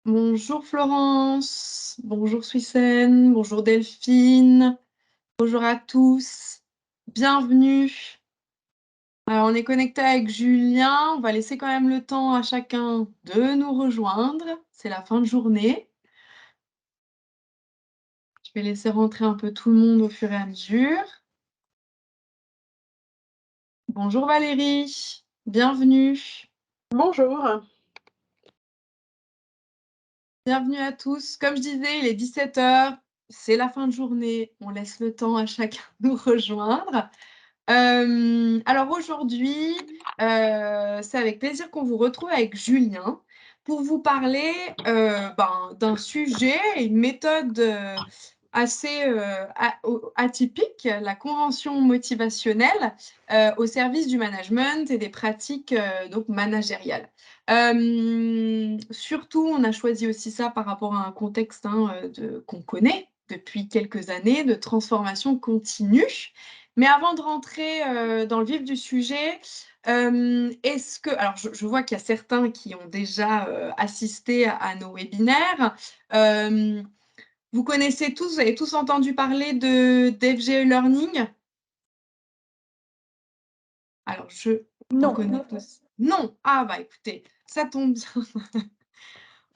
Bonjour Florence, bonjour Swissem, bonjour Delphine, bonjour à tous, bienvenue. Alors on est connecté avec Julien, on va laisser quand même le temps à chacun de nous rejoindre, c'est la fin de journée. Je vais laisser rentrer un peu tout le monde au fur et à mesure. Bonjour Valérie, bienvenue. Bonjour. Bienvenue à tous. Comme je disais, il est 17 h, c'est la fin de journée, on laisse le temps à chacun de nous rejoindre. Alors aujourd'hui, c'est avec plaisir qu'on vous retrouve avec Julien pour vous parler d'un sujet, une méthode assez atypique, la convention motivationnelle au service du management et des pratiques donc managériales. Surtout, on a choisi aussi ça par rapport à un contexte qu'on connaît depuis quelques années de transformation continue. Mais avant de rentrer dans le vif du sujet, est-ce que, alors je vois qu'il y a certains qui ont déjà assisté à nos webinaires. Euh, Vous connaissez tous, vous avez tous entendu parler de d'FGE Learning? Alors je vous Non. connais tous. Non. Ah bah écoutez, ça tombe bien.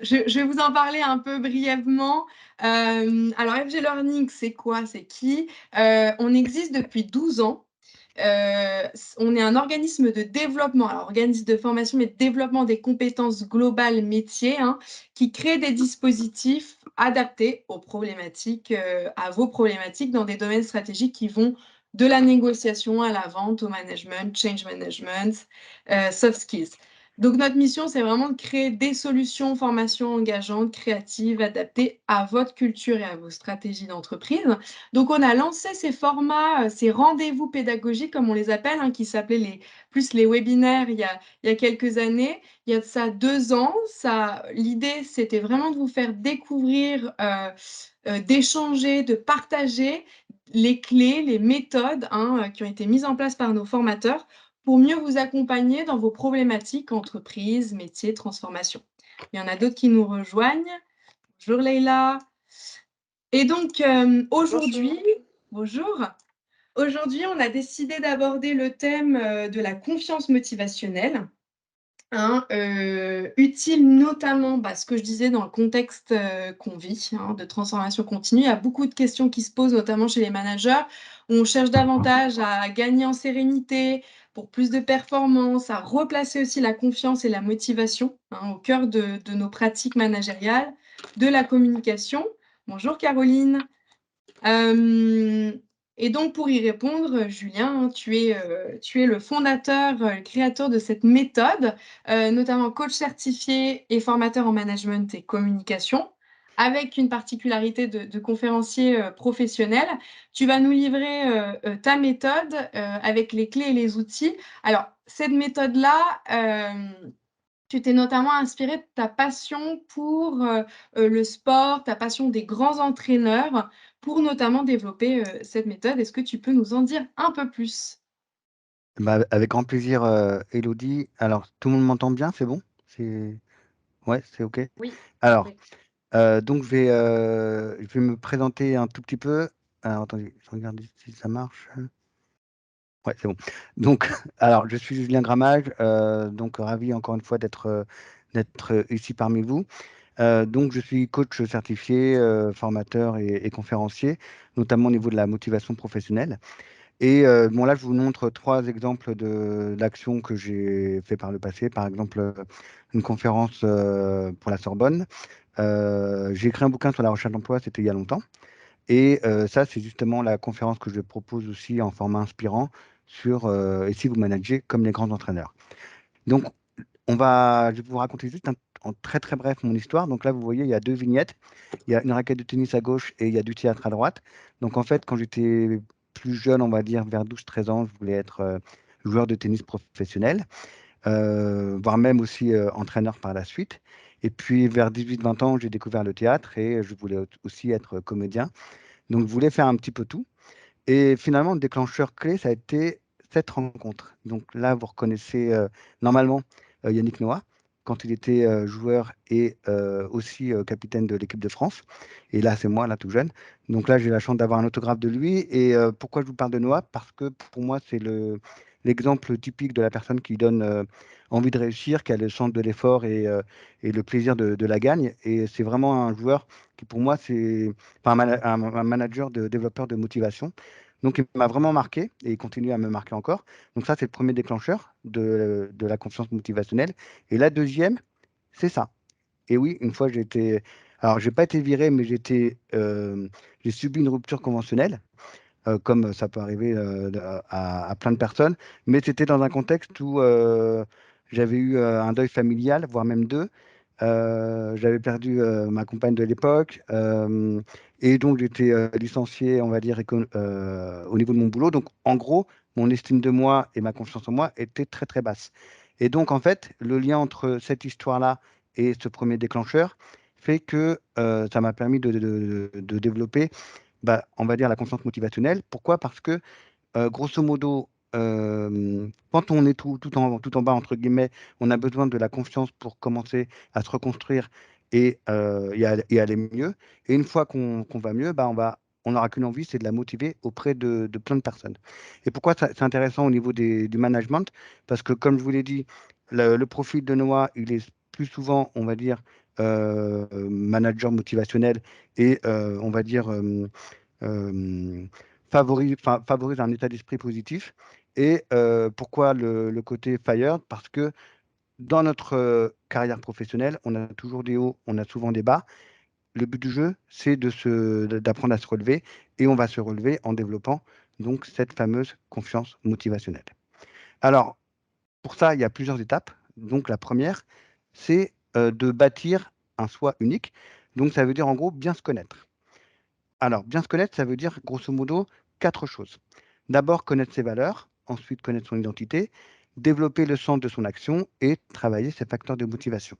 Je vais vous en parler un peu brièvement. Alors, FG Learning, c'est quoi? C'est qui? On existe depuis 12 ans. On est un organisme de développement, alors organisme de formation, mais de développement des compétences globales métiers, qui crée des dispositifs adaptés aux problématiques, à vos problématiques dans des domaines stratégiques qui vont de la négociation à la vente, au management, change management, soft skills. Donc, notre mission, c'est vraiment de créer des solutions, formations engageantes, créatives, adaptées à votre culture et à vos stratégies d'entreprise. Donc, on a lancé ces formats, ces rendez-vous pédagogiques, comme on les appelle, qui s'appelaient plus les webinaires il y a quelques années. Il y a de ça 2 ans. L'idée, c'était vraiment de vous faire découvrir, d'échanger, de partager les clés, les méthodes qui ont été mises en place par nos formateurs pour mieux vous accompagner dans vos problématiques entreprise, métier, transformation. Il y en a d'autres qui nous rejoignent. Bonjour Leïla. Et donc aujourd'hui, bonjour. Aujourd'hui, on a décidé d'aborder le thème de la confiance motivationnelle, utile notamment, ce que je disais dans le contexte qu'on vit, de transformation continue. Il y a beaucoup de questions qui se posent, notamment chez les managers, où on cherche davantage à gagner en sérénité, pour plus de performance, à replacer aussi la confiance et la motivation au cœur de nos pratiques managériales, de la communication. Bonjour Caroline. Euh, et donc, pour y répondre, Julien, tu es le fondateur, le créateur de cette méthode, notamment coach certifié et formateur en management et communication, avec une particularité de conférencier professionnel. Tu vas nous livrer ta méthode avec les clés et les outils. Alors, cette méthode-là, tu t'es notamment inspiré de ta passion pour le sport, ta passion des grands entraîneurs, pour notamment développer cette méthode. Est-ce que tu peux nous en dire un peu plus? Bah, avec grand plaisir, Elodie. Alors, tout le monde m'entend bien, c'est bon? C'est Ouais, c'est OK. Oui. Alors, Oui. donc je vais me présenter un tout petit peu. Alors, attendez, je regarde si ça marche. Ouais, c'est bon. Donc, alors, je suis Julien Gramage, donc ravi encore une fois d'être ici parmi vous. Donc, je suis coach certifié, formateur et conférencier, notamment au niveau de la motivation professionnelle. Et bon, là, je vous montre 3 exemples d'actions que j'ai fait par le passé. Par exemple, une conférence pour la Sorbonne. J'ai écrit un bouquin sur la recherche d'emploi, c'était il y a longtemps. Et ça, c'est justement la conférence que je propose aussi en format inspirant sur et si vous managez comme les grands entraîneurs. Donc, je vais vous raconter juste en très très bref mon histoire. Donc là, vous voyez, il y a 2 vignettes. Il y a une raquette de tennis à gauche et il y a du théâtre à droite. Donc en fait, quand j'étais plus jeune, on va dire vers 12-13 ans, je voulais être joueur de tennis professionnel, voire même aussi entraîneur par la suite. Et puis vers 18-20 ans, j'ai découvert le théâtre et je voulais aussi être comédien. Donc je voulais faire un petit peu tout. Et finalement, le déclencheur clé, ça a été cette rencontre. Donc là, vous reconnaissez normalement Yannick Noah. quand il était joueur et aussi capitaine de l'équipe de France. Et là, c'est moi, là, tout jeune. Donc là, j'ai la chance d'avoir un autographe de lui. Et pourquoi je vous parle de Noah? Parce que pour moi, c'est l'exemple typique de la personne qui donne envie de réussir, qui a le sens de l'effort et le plaisir de la gagne. Et c'est vraiment un joueur qui, pour moi, c'est enfin, un manager de développeur de motivation. Donc, il m'a vraiment marqué et il continue à me marquer encore. Donc, ça, c'est le premier déclencheur de la confiance motivationnelle. Et la deuxième, c'est ça. Et oui, une fois, j'ai été. Alors, j'ai pas été viré, mais j'ai subi une rupture conventionnelle, comme ça peut arriver à plein de personnes. Mais c'était dans un contexte où j'avais eu un deuil familial, voire même deux. J'avais perdu ma compagne de l'époque. Et donc, j'étais licencié, on va dire, au niveau de mon boulot. Donc, en gros, mon estime de moi et ma confiance en moi étaient très, très basses. Et donc, en fait, le lien entre cette histoire-là et ce premier déclencheur fait que ça m'a permis de développer, bah, on va dire, la confiance motivationnelle. Pourquoi? Parce que, grosso modo, quand on est tout en bas, entre guillemets, on a besoin de la confiance pour commencer à se reconstruire et aller mieux. Et une fois qu'on va mieux, bah, on n'aura qu'une envie, c'est de la motiver auprès de plein de personnes. Et pourquoi c'est intéressant au niveau du management? Parce que, comme je vous l'ai dit, le profil de Noah, il est plus souvent, on va dire, manager motivationnel et, on va dire, euh, favorise un état d'esprit positif. Et pourquoi le côté fire? Parce que dans notre carrière professionnelle, on a toujours des hauts, on a souvent des bas. Le but du jeu, c'est d'apprendre à se relever et on va se relever en développant donc cette fameuse confiance motivationnelle. Alors, pour ça, il y a plusieurs étapes. Donc, la première, c'est de bâtir un soi unique. Donc, ça veut dire en gros bien se connaître. Alors, bien se connaître, ça veut dire grosso modo quatre choses. D'abord, connaître ses valeurs, ensuite connaître son identité, développer le sens de son action et travailler ses facteurs de motivation.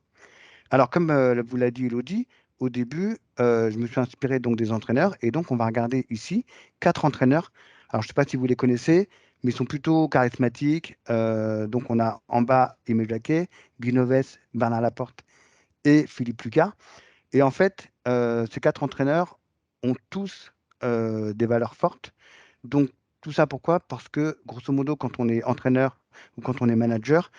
Alors, comme vous l'a dit Elodie, au début, je me suis inspiré donc des entraîneurs et donc on va regarder ici quatre entraîneurs. Alors, je ne sais pas si vous les connaissez, mais ils sont plutôt charismatiques. Donc, on a en bas Aimé Jacquet, Guy Novès, Bernard Laporte et Philippe Lucas. Et en fait, ces quatre entraîneurs ont tous des valeurs fortes. Donc, tout ça pourquoi? Parce que, grosso modo, quand on est entraîneur ou quand on est manager,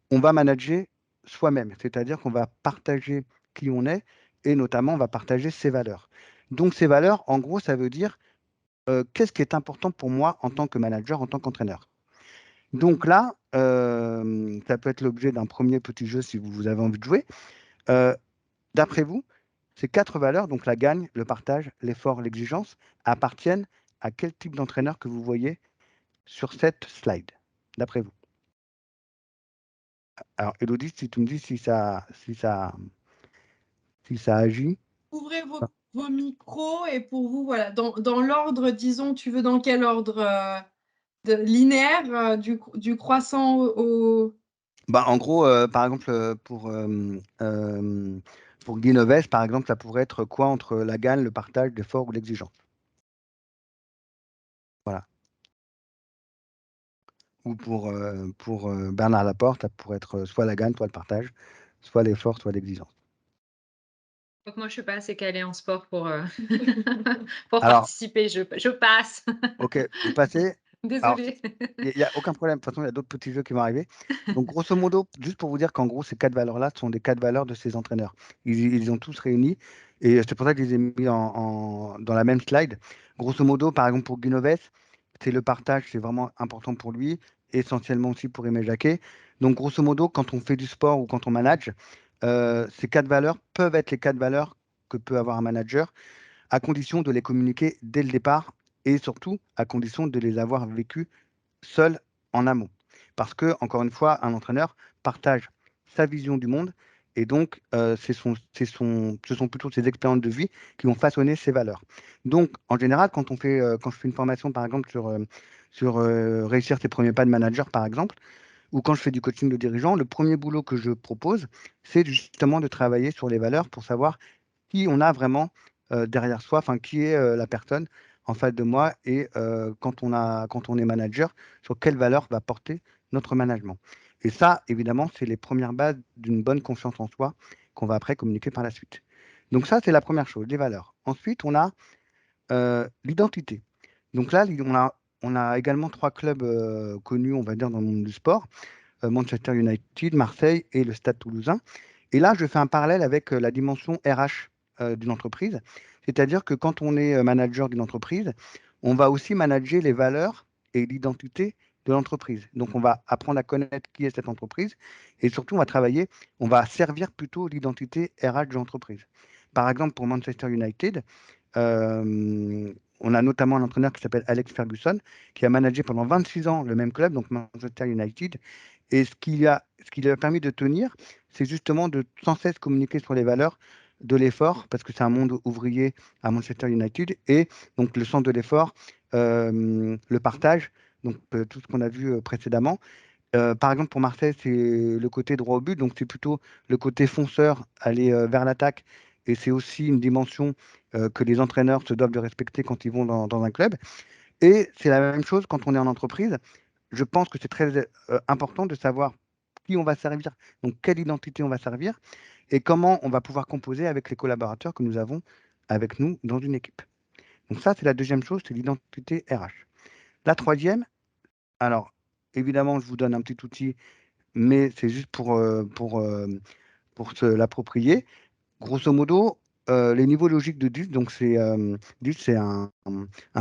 on va manager soi-même. C'est-à-dire qu'on va partager qui on est et notamment, on va partager ses valeurs. Donc, ces valeurs, en gros, ça veut dire qu'est-ce qui est important pour moi en tant que manager, en tant qu'entraîneur. Donc là, ça peut être l'objet d'un premier petit jeu si vous avez envie de jouer. Euh, D'après vous, ces quatre valeurs, donc la gagne, le partage, l'effort, l'exigence, appartiennent à quel type d'entraîneur que vous voyez sur cette slide, d'après vous? Alors, Elodie, si tu me dis si ça agit. Ouvrez vos micros et pour vous, voilà, dans l'ordre, disons, tu veux dans quel ordre linéaire, du croissant Bah, en gros, par exemple, pour Guy Novès, par exemple, ça pourrait être quoi entre la gagne, le partage, l'effort ou l'exigence? Voilà. Ou pour Bernard Laporte, ça pourrait être soit la gagne, soit le partage, soit l'effort, soit l'exigence. Donc moi, je suis pas assez calée en sport pour, pour Alors, participer. Je passe. ok, vous passez. Alors, Désolée. il n'y a aucun problème. De toute façon, il y a d'autres petits jeux qui vont arriver. Donc, grosso modo, juste pour vous dire qu'en gros, ces quatre valeurs-là sont des quatre valeurs de ces entraîneurs. Ils ont tous réunis. Et c'est pour ça que je les ai mis dans la même slide. Grosso modo, par exemple, pour Guinoves, c'est le partage, c'est vraiment important pour lui, essentiellement aussi pour Aimé Jacquet. Donc, grosso modo, quand on fait du sport ou quand on manage, ces quatre valeurs peuvent être les quatre valeurs que peut avoir un manager, à condition de les communiquer dès le départ et surtout à condition de les avoir vécues seul en amont. Parce que, encore une fois, un entraîneur partage sa vision du monde et donc ce sont plutôt ses expériences de vie qui vont façonner ses valeurs. Donc, en général, quand je fais une formation, par exemple, sur réussir ses premiers pas de manager, par exemple, ou quand je fais du coaching de dirigeant, le premier boulot que je propose, c'est justement de travailler sur les valeurs pour savoir qui on a vraiment derrière soi, enfin qui est la personne en face de moi et quand on est manager, sur quelle valeur va porter notre management. Et ça, évidemment, c'est les premières bases d'une bonne confiance en soi qu'on va après communiquer par la suite. Donc ça, c'est la première chose, les valeurs. Ensuite, on a l'identité. Donc là, on a également 3 clubs connus, on va dire, dans le monde du sport, Manchester United, Marseille et le Stade Toulousain. Et là, je fais un parallèle avec la dimension RH d'une entreprise. C'est-à-dire que quand on est manager d'une entreprise, on va aussi manager les valeurs et l'identité de l'entreprise. Donc, on va apprendre à connaître qui est cette entreprise et surtout, on va servir plutôt l'identité RH de l'entreprise. Par exemple, pour Manchester United, on a notamment un entraîneur qui s'appelle Alex Ferguson, qui a managé pendant 26 ans le même club, donc Manchester United. Et ce qui lui a permis de tenir, c'est justement de sans cesse communiquer sur les valeurs de l'effort, parce que c'est un monde ouvrier à Manchester United, et donc le sens de l'effort, le partage, donc tout ce qu'on a vu précédemment. Par exemple, pour Marseille, c'est le côté droit au but, donc c'est plutôt le côté fonceur, aller vers l'attaque, et c'est aussi une dimension que les entraîneurs se doivent de respecter quand ils vont dans un club. Et c'est la même chose quand on est en entreprise. Je pense que c'est très important de savoir qui on va servir, donc quelle identité on va servir, et comment on va pouvoir composer avec les collaborateurs que nous avons avec nous dans une équipe. Donc ça, c'est la deuxième chose, c'est l'identité RH. La troisième, alors évidemment, je vous donne un petit outil, mais c'est juste pour se l'approprier. Grosso modo, les niveaux logiques de Dulce, donc Dulce, c'est un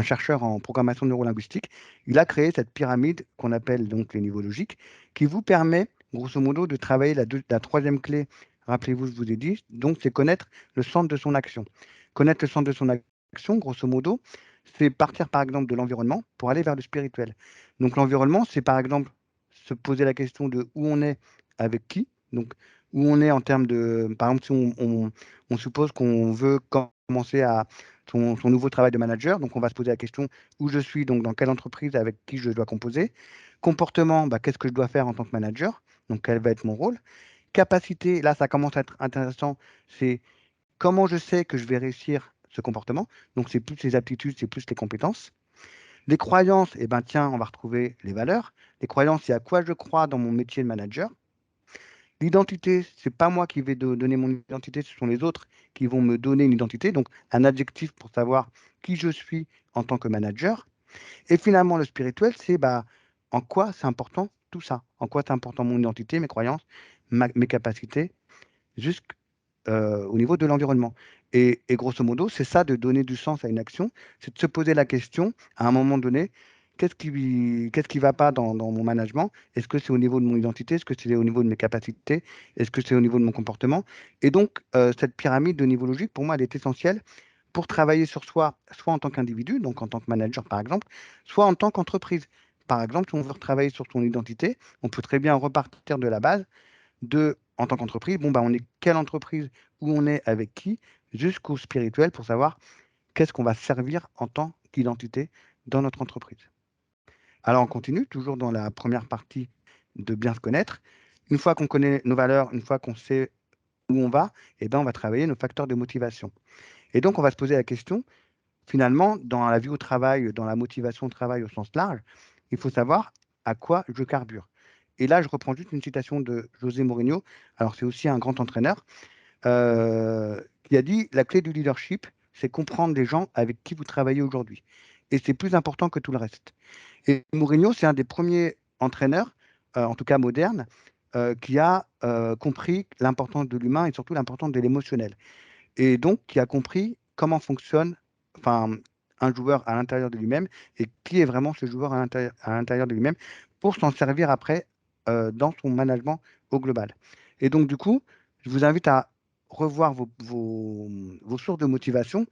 chercheur en programmation neurolinguistique. Il a créé cette pyramide qu'on appelle donc les niveaux logiques, qui vous permet, grosso modo, de travailler la troisième clé. Rappelez-vous, je vous ai dit, donc c'est connaître le centre de son action. Connaître le centre de son action, grosso modo, c'est partir par exemple de l'environnement pour aller vers le spirituel. Donc l'environnement, c'est par exemple se poser la question de où on est avec qui, donc où on est en termes de, par exemple, si on suppose qu'on veut commencer à son nouveau travail de manager, donc on va se poser la question où je suis, donc dans quelle entreprise, avec qui je dois composer. Comportement, bah, qu'est-ce que je dois faire en tant que manager, donc quel va être mon rôle. Capacité, là ça commence à être intéressant, c'est comment je sais que je vais réussir ce comportement, donc c'est plus les aptitudes, c'est plus les compétences. Les croyances, eh ben tiens, on va retrouver les valeurs. Les croyances, c'est à quoi je crois dans mon métier de manager. L'identité, c'est pas moi qui vais donner mon identité, ce sont les autres qui vont me donner une identité, donc un adjectif pour savoir qui je suis en tant que manager. Et finalement, le spirituel, c'est bah, en quoi c'est important tout ça, en quoi c'est important mon identité, mes croyances, mes capacités, jusqu'au niveau de l'environnement. Et grosso modo, c'est ça de donner du sens à une action, c'est de se poser la question à un moment donné, qu'est-ce qui va pas dans mon management? Est-ce que c'est au niveau de mon identité? Est-ce que c'est au niveau de mes capacités? Est-ce que c'est au niveau de mon comportement? Et donc, cette pyramide de niveau logique, pour moi, elle est essentielle pour travailler sur soi, soit en tant qu'individu, donc en tant que manager par exemple, soit en tant qu'entreprise. Par exemple, si on veut travailler sur son identité, on peut très bien repartir de la base en tant qu'entreprise, bon, bah, on est quelle entreprise, où on est, avec qui, jusqu'au spirituel pour savoir qu'est-ce qu'on va servir en tant qu'identité dans notre entreprise. Alors, on continue, toujours dans la première partie de bien se connaître. Une fois qu'on connaît nos valeurs, une fois qu'on sait où on va, eh ben, on va travailler nos facteurs de motivation. Et donc, on va se poser la question, finalement, dans la vie au travail, dans la motivation au travail au sens large, il faut savoir à quoi je carbure. Et là, je reprends juste une citation de José Mourinho. Alors, c'est aussi un grand entraîneur qui a dit la clé du leadership, c'est comprendre les gens avec qui vous travaillez aujourd'hui. Et c'est plus important que tout le reste. Et Mourinho, c'est un des premiers entraîneurs, en tout cas moderne, qui a compris l'importance de l'humain et surtout l'importance de l'émotionnel. Et donc, qui a compris comment fonctionne enfin, un joueur à l'intérieur de lui-même et qui est vraiment ce joueur à l'intérieur de lui-même pour s'en servir après dans son management au global. Et donc, du coup, je vous invite à revoir vos sources de motivation.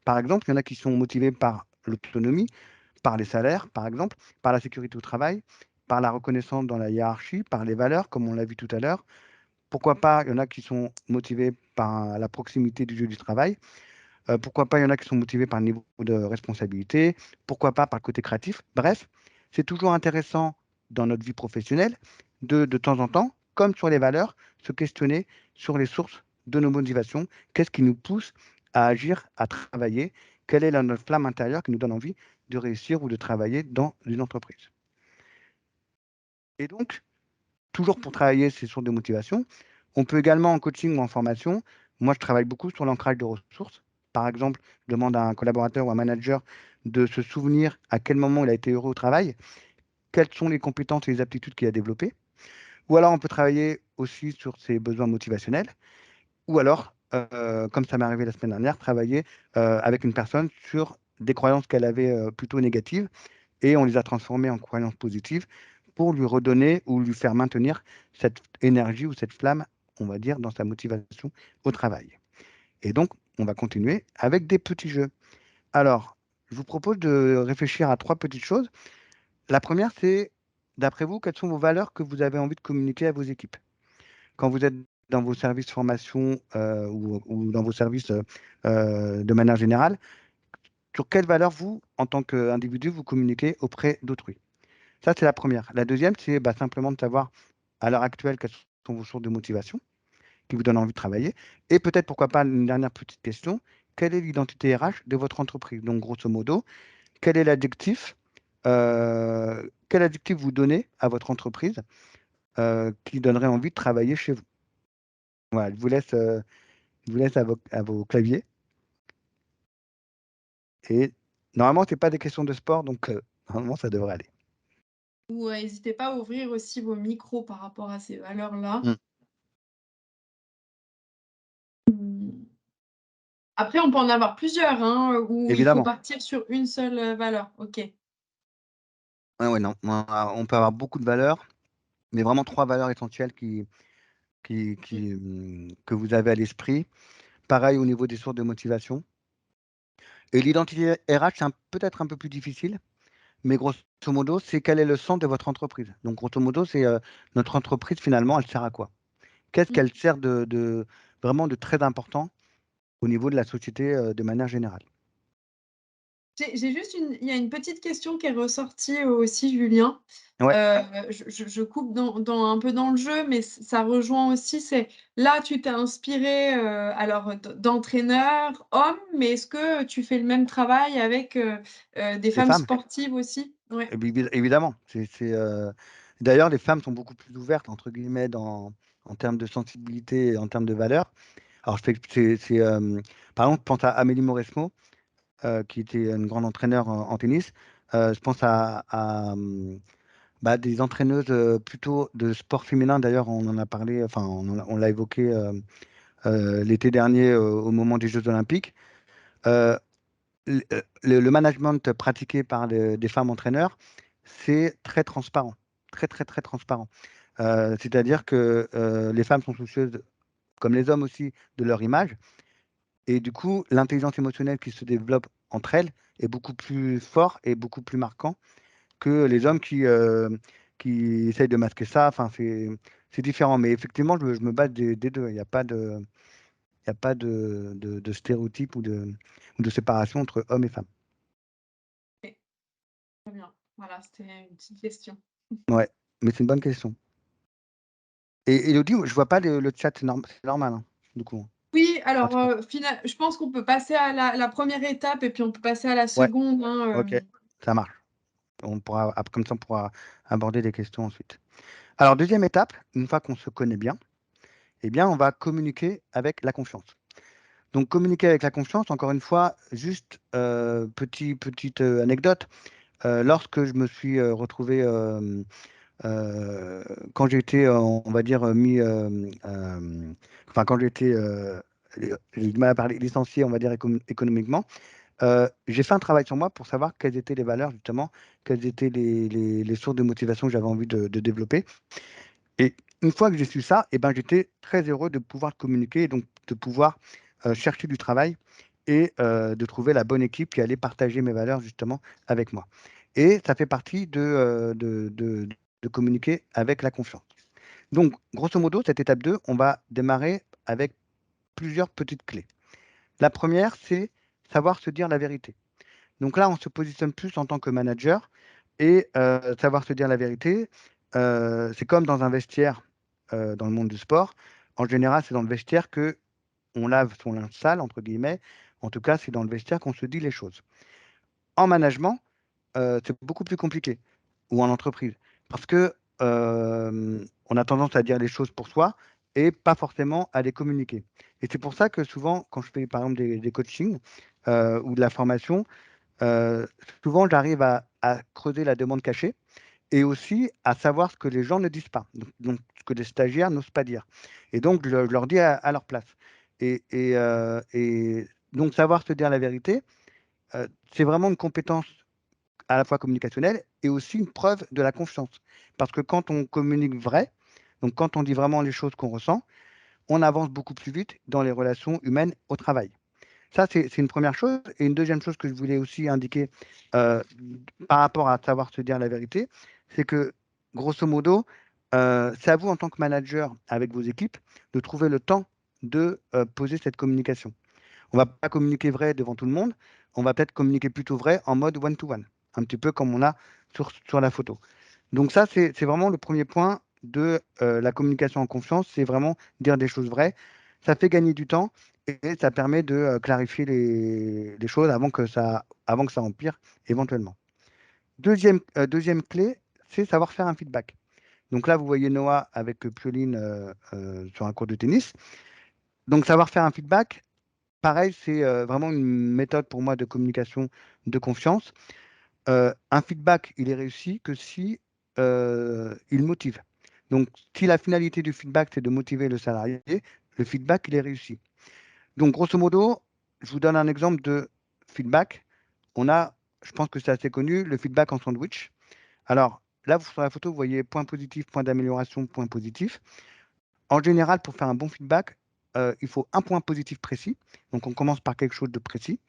Par exemple, il y en a qui sont motivés par l'autonomie, par les salaires, par exemple, par la sécurité au travail, par la reconnaissance dans la hiérarchie, par les valeurs, comme on l'a vu tout à l'heure. Pourquoi pas, il y en a qui sont motivés par la proximité du lieu du travail. Pourquoi pas, il y en a qui sont motivés par le niveau de responsabilité. Pourquoi pas par le côté créatif. Bref, c'est toujours intéressant dans notre vie professionnelle de temps en temps, comme sur les valeurs, se questionner sur les sources de nos motivations. Qu'est-ce qui nous pousse à agir, à travailler? Quelle est notre flamme intérieure qui nous donne envie de réussir ou de travailler dans une entreprise? Et donc, toujours pour travailler ces sources de motivation. On peut également en coaching ou en formation. Moi, je travaille beaucoup sur l'ancrage de ressources. Par exemple, je demande à un collaborateur ou un manager de se souvenir à quel moment il a été heureux au travail, quelles sont les compétences et les aptitudes qu'il a développées. Ou alors, on peut travailler aussi sur ses besoins motivationnels. Ou alors, comme ça m'est arrivé la semaine dernière, travailler avec une personne sur des croyances qu'elle avait plutôt négatives et on les a transformées en croyances positives pour lui redonner ou lui faire maintenir cette énergie ou cette flamme, on va dire, dans sa motivation au travail. Et donc, on va continuer avec des petits jeux. Alors, je vous propose de réfléchir à 3 petites choses. La première, c'est, d'après vous, quelles sont vos valeurs que vous avez envie de communiquer à vos équipes? Quand vous êtes dans vos services formation ou dans vos services de manière générale, sur quelles valeurs vous, en tant qu'individu, vous communiquez auprès d'autrui? Ça, c'est la première. La deuxième, c'est simplement de savoir, à l'heure actuelle, quelles sont vos sources de motivation qui vous donnent envie de travailler. Et peut-être, pourquoi pas, une dernière petite question, quelle est l'identité RH de votre entreprise? Donc, grosso modo, quel est l'adjectif quel adjectif vous donnez à votre entreprise qui donnerait envie de travailler chez vous? Voilà, je vous laisse à vos claviers. Et normalement, ce n'est pas des questions de sport, donc normalement, ça devrait aller. Ou n'hésitez pas à ouvrir aussi vos micros par rapport à ces valeurs-là. Mm. Mmh. Après, on peut en avoir plusieurs, hein, ou il faut Évidemment. partir sur une seule, valeur? OK. Ouais, ouais, non. On peut avoir beaucoup de valeurs, mais vraiment 3 valeurs essentielles Mmh. que vous avez à l'esprit. Pareil au niveau des sources de motivation. Et l'identité RH, c'est peut-être un peu plus difficile, mais grosso modo, c'est quel est le centre de votre entreprise. Donc, grosso modo, c'est notre entreprise, finalement, elle sert à quoi? Qu'est-ce Mmh. qu'elle sert de vraiment de très important au niveau de la société de manière générale? J'ai juste il y a une petite question qui est ressortie aussi, Julien. Ouais, Je coupe dans un peu dans le jeu, mais ça rejoint aussi, c'est là, tu t'es inspiré, alors d'entraîneurs hommes, mais est-ce que tu fais le même travail avec, des les femmes femmes. sportives aussi? Ouais. Évidemment, d'ailleurs, les femmes sont beaucoup plus ouvertes, entre guillemets, en termes de sensibilité et en termes de valeurs. Alors, par exemple, je pense à Amélie Mauresmo, qui était une grande entraîneur en tennis. Je pense des entraîneuses plutôt de sport féminin. D'ailleurs, on en a parlé, enfin, on l'a évoqué l'été dernier au moment des Jeux Olympiques. Euh, le management pratiqué par des femmes entraîneurs, c'est très transparent, très, très, très transparent. C'est-à-dire que les femmes sont soucieuses, comme les hommes aussi, de leur image. Et du coup, l'intelligence émotionnelle qui se développe entre elles est beaucoup plus fort et beaucoup plus marquant que les hommes qui essayent de masquer ça. Enfin, c'est différent. Mais effectivement, je me bats des deux. Il y a pas de stéréotype ou de séparation entre hommes et femmes. OK, très bien. Voilà, c'était une petite question. Ouais, mais c'est une bonne question. Et Elodie, je vois pas le chat, c'est normal, hein, du coup. Oui, alors, Pratiquement. je pense qu'on peut passer à la 1re étape et puis on peut passer à la Ouais, seconde, hein, ok, ça marche. Comme ça, on pourra aborder des questions ensuite. Alors, deuxième étape, une fois qu'on se connaît bien, eh bien, on va communiquer avec la confiance. Donc, communiquer avec la confiance, encore une fois, juste petite anecdote. Lorsque je me suis retrouvé, quand j'ai été, on va dire, quand j'ai été, j'ai du mal à parler, licencié, on va dire, économiquement, j'ai fait un travail sur moi pour savoir quelles étaient les valeurs, justement, quelles étaient les sources de motivation que j'avais envie de développer. Et une fois que j'ai su ça, eh ben, j'étais très heureux de pouvoir communiquer, et donc de pouvoir chercher du travail et de trouver la bonne équipe qui allait partager mes valeurs justement avec moi. Et ça fait partie de communiquer avec la confiance. Donc, grosso modo, cette étape 2, on va démarrer avec plusieurs petites clés. La première, c'est savoir se dire la vérité. Donc là, on se positionne plus en tant que manager et savoir se dire la vérité, c'est comme dans un vestiaire dans le monde du sport. En général, c'est dans le vestiaire que on lave son linge sale, entre guillemets. En tout cas, c'est dans le vestiaire qu'on se dit les choses. En management, c'est beaucoup plus compliqué, ou en entreprise, parce que on a tendance à dire les choses pour soi et pas forcément à les communiquer. Et c'est pour ça que souvent, quand je fais par exemple des coachings ou de la formation, souvent j'arrive à creuser la demande cachée et aussi à savoir ce que les gens ne disent pas, donc ce que les stagiaires n'osent pas dire. Et donc, je leur dis à leur place. Et donc, savoir se dire la vérité, c'est vraiment une compétence à la fois communicationnelle et aussi une preuve de la confiance. Parce que quand on communique vrai, donc quand on dit vraiment les choses qu'on ressent, on avance beaucoup plus vite dans les relations humaines au travail. Ça, c'est une première chose. Et une deuxième chose que je voulais aussi indiquer euh, par rapport à savoir se dire la vérité, c'est que, grosso modo, c'est à vous en tant que manager avec vos équipes de trouver le temps de poser cette communication. On ne va pas communiquer vrai devant tout le monde, on va peut-être communiquer plutôt vrai en mode one-to-one, un petit peu comme on a sur la photo. Donc ça, c'est vraiment le premier point de la communication en confiance, c'est vraiment dire des choses vraies. Ça fait gagner du temps et ça permet de clarifier les choses avant que ça empire éventuellement. Deuxième clé, c'est savoir faire un feedback. Donc là, vous voyez Noah avec Pioline sur un cours de tennis. Donc savoir faire un feedback, pareil, c'est vraiment une méthode pour moi de communication de confiance. Un feedback, il est réussi que si il motive. Donc, si la finalité du feedback, c'est de motiver le salarié, le feedback, il est réussi. Donc, grosso modo, je vous donne un exemple de feedback. On a, je pense que c'est assez connu, le feedback en sandwich. Alors, là, sur la photo, vous voyez point positif, point d'amélioration, point positif. En général, pour faire un bon feedback, il faut un point positif précis. Donc, on commence par quelque chose de précis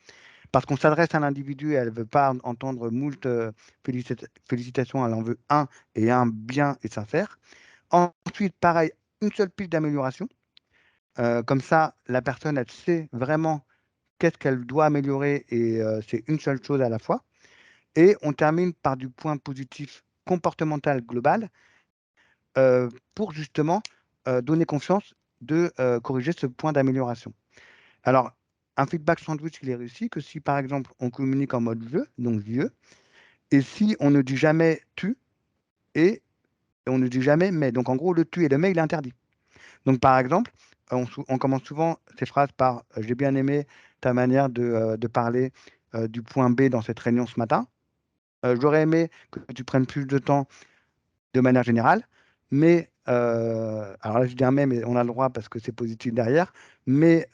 parce qu'on s'adresse à l'individu et elle ne veut pas entendre moult félicitations, elle en veut un et un bien et sincère. Ensuite, pareil, une seule piste d'amélioration. Comme ça, la personne, elle sait vraiment qu'est-ce qu'elle doit améliorer et c'est une seule chose à la fois. Et on termine par du point positif comportemental global pour justement donner confiance de corriger ce point d'amélioration. Alors, un feedback sandwich, il est réussi que si, par exemple, on communique en mode je, donc vieux, et si on ne dit jamais tu et on ne dit jamais mais. Donc, en gros, le tu et le mais, il est interdit. Donc, par exemple, on commence souvent ces phrases par j'ai bien aimé ta manière de parler du point B dans cette réunion ce matin. J'aurais aimé que tu prennes plus de temps de manière générale, mais alors là je dis un mais on a le droit parce que c'est positif derrière, mais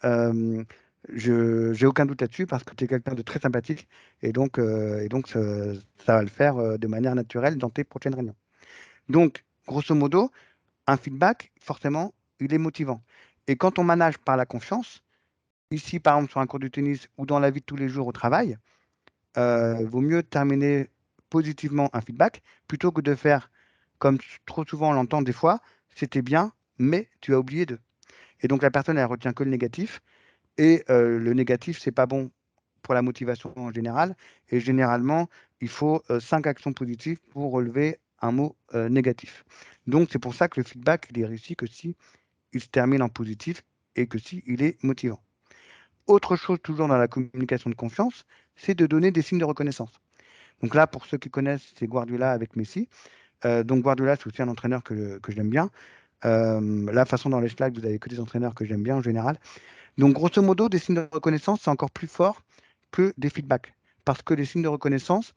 je j'ai aucun doute là-dessus parce que tu es quelqu'un de très sympathique et donc ça va le faire de manière naturelle dans tes prochaines réunions. Donc, grosso modo, un feedback, forcément, il est motivant. Et quand on manage par la confiance, ici par exemple sur un cours de tennis ou dans la vie de tous les jours au travail, vaut mieux terminer positivement un feedback plutôt que de faire comme trop souvent on l'entend des fois, c'était bien, mais tu as oublié de. Et donc la personne, elle retient que le négatif. Et le négatif, c'est pas bon pour la motivation en général. Et généralement, il faut 5 actions positives pour relever un mot négatif. Donc c'est pour ça que le feedback, il est réussi que si il se termine en positif et que si il est motivant. Autre chose, toujours dans la communication de confiance, c'est de donner des signes de reconnaissance. Donc là, pour ceux qui connaissent, c'est Guardiola avec Messi. Donc Guardiola, c'est aussi un entraîneur que j'aime bien. La façon dans les slides, vous avez que des entraîneurs que j'aime bien en général. Donc grosso modo, des signes de reconnaissance, c'est encore plus fort que des feedbacks. Parce que les signes de reconnaissance,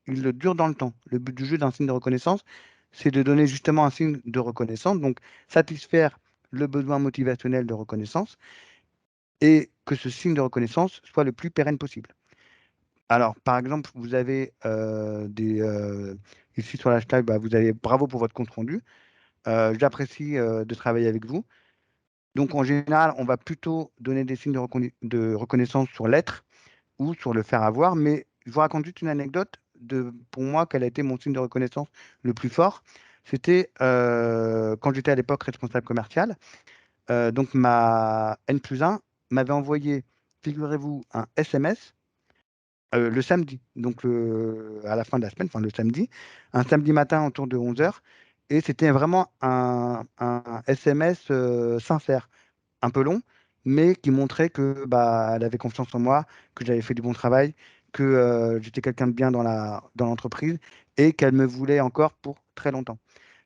ils durent dans le temps. Le but du jeu d'un signe de reconnaissance, c'est de donner justement un signe de reconnaissance, donc satisfaire le besoin motivationnel de reconnaissance et que ce signe de reconnaissance soit le plus pérenne possible. Alors, par exemple, vous avez ici sur la slide, vous avez bravo pour votre compte rendu. J'apprécie de travailler avec vous. Donc, en général, on va plutôt donner des signes de reconnaissance sur l'être ou sur le faire avoir. Mais je vous raconte juste une anecdote pour moi, quel a été mon signe de reconnaissance le plus fort. C'était quand j'étais à l'époque responsable commercial. Donc, ma N+1 m'avait envoyé, figurez-vous, un SMS le samedi, donc à la fin de la semaine, enfin le samedi, un samedi matin autour de 11 h. Et c'était vraiment un SMS sincère, un peu long, mais qui montrait que elle avait confiance en moi, que j'avais fait du bon travail, que j'étais quelqu'un de bien dans l'entreprise et qu'elle me voulait encore pour très longtemps.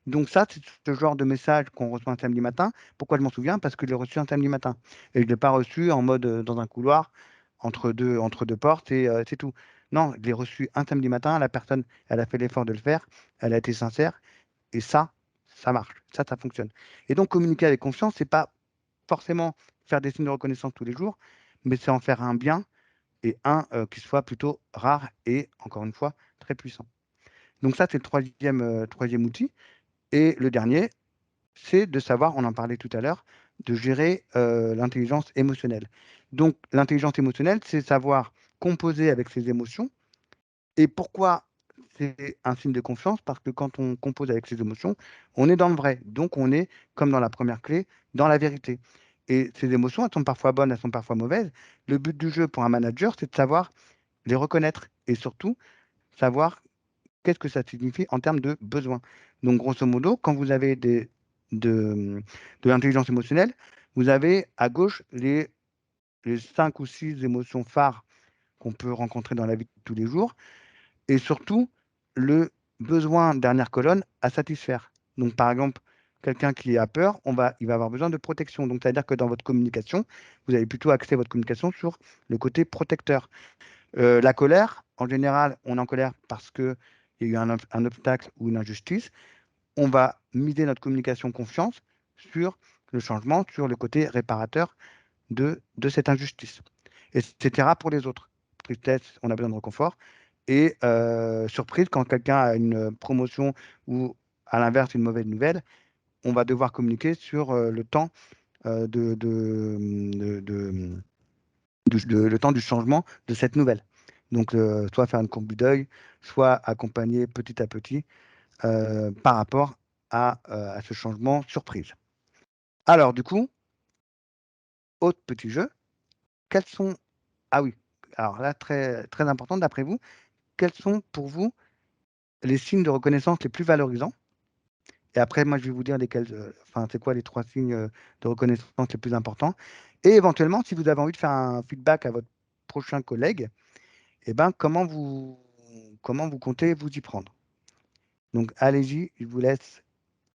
Donc ça, c'est ce genre de message qu'on reçoit un samedi matin. Pourquoi je m'en souviens? Parce que je l'ai reçu un samedi matin. Et je ne l'ai pas reçu en mode dans un couloir entre deux portes et c'est tout. Non, je l'ai reçu un samedi matin. La personne, elle a fait l'effort de le faire. Elle a été sincère. Et ça marche. Ça fonctionne. Et donc, communiquer avec confiance, c'est pas forcément faire des signes de reconnaissance tous les jours, mais c'est en faire un bien et un qui soit plutôt rare et, encore une fois, très puissant. Donc ça, c'est le troisième outil. Et le dernier, c'est de savoir, on en parlait tout à l'heure, de gérer l'intelligence émotionnelle. Donc l'intelligence émotionnelle, c'est savoir composer avec ses émotions. Et pourquoi c'est un signe de confiance? Parce que quand on compose avec ses émotions, on est dans le vrai. Donc on est, comme dans la première clé, dans la vérité. Et ces émotions, elles sont parfois bonnes, elles sont parfois mauvaises. Le but du jeu pour un manager, c'est de savoir les reconnaître et surtout savoir qu'est-ce que ça signifie en termes de besoins. Donc, grosso modo, quand vous avez de l'intelligence émotionnelle, vous avez à gauche les 5 ou 6 émotions phares qu'on peut rencontrer dans la vie de tous les jours et surtout le besoin, dernière colonne, à satisfaire. Donc, par exemple, quelqu'un qui a peur, il va avoir besoin de protection. Donc, c'est-à-dire que dans votre communication, vous allez plutôt axer votre communication sur le côté protecteur. La colère, en général, on est en colère parce qu'il y a eu un obstacle ou une injustice. On va miser notre communication confiance sur le changement, sur le côté réparateur de cette injustice. Etc. pour les autres. Tristesse, on a besoin de réconfort. Et surprise, quand quelqu'un a une promotion ou à l'inverse une mauvaise nouvelle, on va devoir communiquer sur le temps le temps du changement de cette nouvelle. Donc, soit faire une courbe du deuil, soit accompagner petit à petit par rapport à ce changement surprise. Alors, du coup, autre petit jeu, quels sont... Ah oui, alors là, très, très important, d'après vous, quels sont pour vous les signes de reconnaissance les plus valorisants? Et après, moi, je vais vous dire enfin, c'est quoi les 3 signes de reconnaissance les plus importants. Et éventuellement, si vous avez envie de faire un feedback à votre prochain collègue, eh ben, comment vous comptez vous y prendre? Donc, allez-y, je vous laisse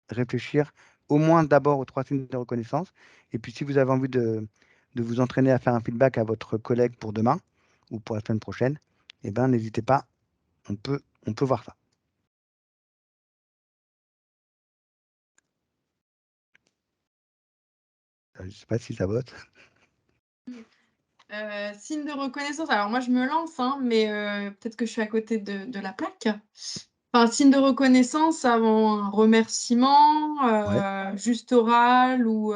réfléchir au moins d'abord aux 3 signes de reconnaissance. Et puis, si vous avez envie de vous entraîner à faire un feedback à votre collègue pour demain ou pour la semaine prochaine, eh ben, n'hésitez pas, on peut voir ça. Je ne sais pas si ça vote. Signe de reconnaissance, alors moi je me lance, hein, mais peut-être que je suis à côté de la plaque. Enfin, signe de reconnaissance avant un remerciement, Ouais. juste oral ou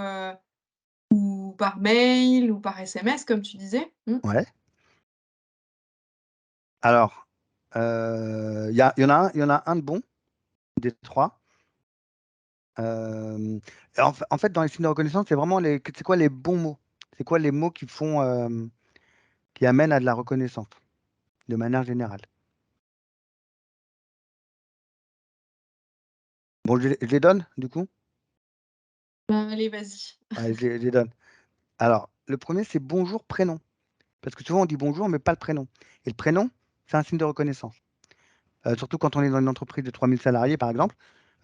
par mail ou par SMS comme tu disais. Ouais. Alors, il y en a un de bon, des 3. En fait, dans les signes de reconnaissance, c'est vraiment c'est quoi les bons mots? C'est quoi les mots qui amènent à de la reconnaissance, de manière générale? Bon, je les donne, du coup? Ben, allez, vas-y. Allez, je les donne. Alors, le premier, c'est bonjour prénom. Parce que souvent, on dit bonjour, mais pas le prénom. Et le prénom, c'est un signe de reconnaissance. Surtout quand on est dans une entreprise de 3000 salariés, par exemple.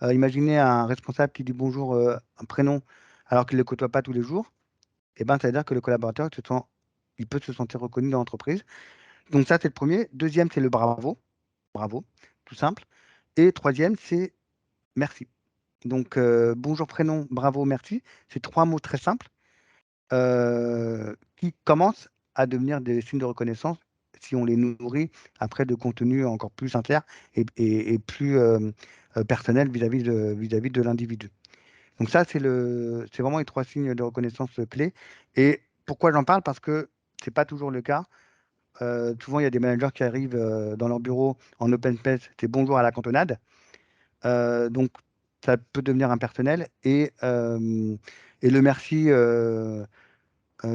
Imaginez un responsable qui dit bonjour, un prénom, alors qu'il ne le côtoie pas tous les jours. Eh ben, ça veut dire que le collaborateur, il peut se sentir reconnu dans l'entreprise. Donc ça, c'est le premier. Deuxième, c'est le bravo. Bravo, tout simple. Et troisième, c'est merci. Donc, bonjour, prénom, bravo, merci. C'est 3 mots très simples qui commencent à devenir des signes de reconnaissance si on les nourrit après de contenu encore plus sincère et plus personnel vis-à-vis de l'individu. Donc ça, c'est vraiment les 3 signes de reconnaissance clés. Et pourquoi j'en parle? Parce que c'est pas toujours le cas. Souvent, il y a des managers qui arrivent dans leur bureau en open space, c'est bonjour à la cantonade. Donc, ça peut devenir impersonnel. Et le merci,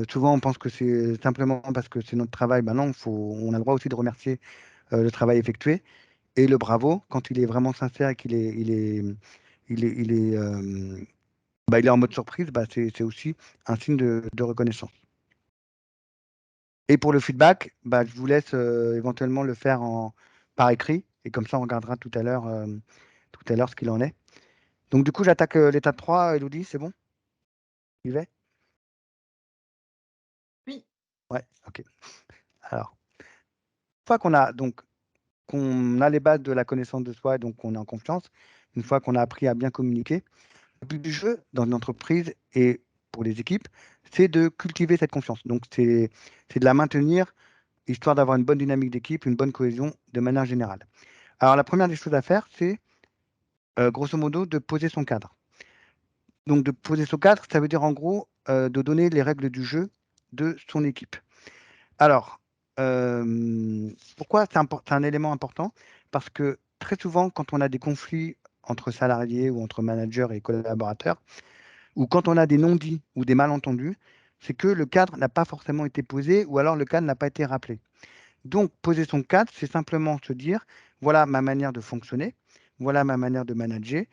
souvent, on pense que c'est simplement parce que c'est notre travail. Ben non, on a le droit aussi de remercier le travail effectué. Et le bravo, quand il est vraiment sincère et qu'il est, il est en mode surprise, bah, c'est aussi un signe de reconnaissance. Et pour le feedback, bah, je vous laisse éventuellement le faire par écrit. Et comme ça, on regardera tout à l'heure ce qu'il en est. Donc, du coup, j'attaque l'étape 3, Elodie, c'est bon? Il va? Oui. Ouais, ok. Alors, une fois qu'on a les bases de la connaissance de soi, et donc qu'on est en confiance, une fois qu'on a appris à bien communiquer, le but du jeu dans une entreprise et pour les équipes, c'est de cultiver cette confiance. Donc, c'est de la maintenir, histoire d'avoir une bonne dynamique d'équipe, une bonne cohésion de manière générale. Alors, la première des choses à faire, c'est grosso modo de poser son cadre. Donc, de poser son cadre, ça veut dire en gros de donner les règles du jeu de son équipe. Alors, pourquoi c'est un élément important? Parce que très souvent, quand on a des conflits entre salariés ou entre managers et collaborateurs, ou quand on a des non-dits ou des malentendus, c'est que le cadre n'a pas forcément été posé ou alors le cadre n'a pas été rappelé. Donc, poser son cadre, c'est simplement se dire, voilà ma manière de fonctionner, voilà ma manière de manager,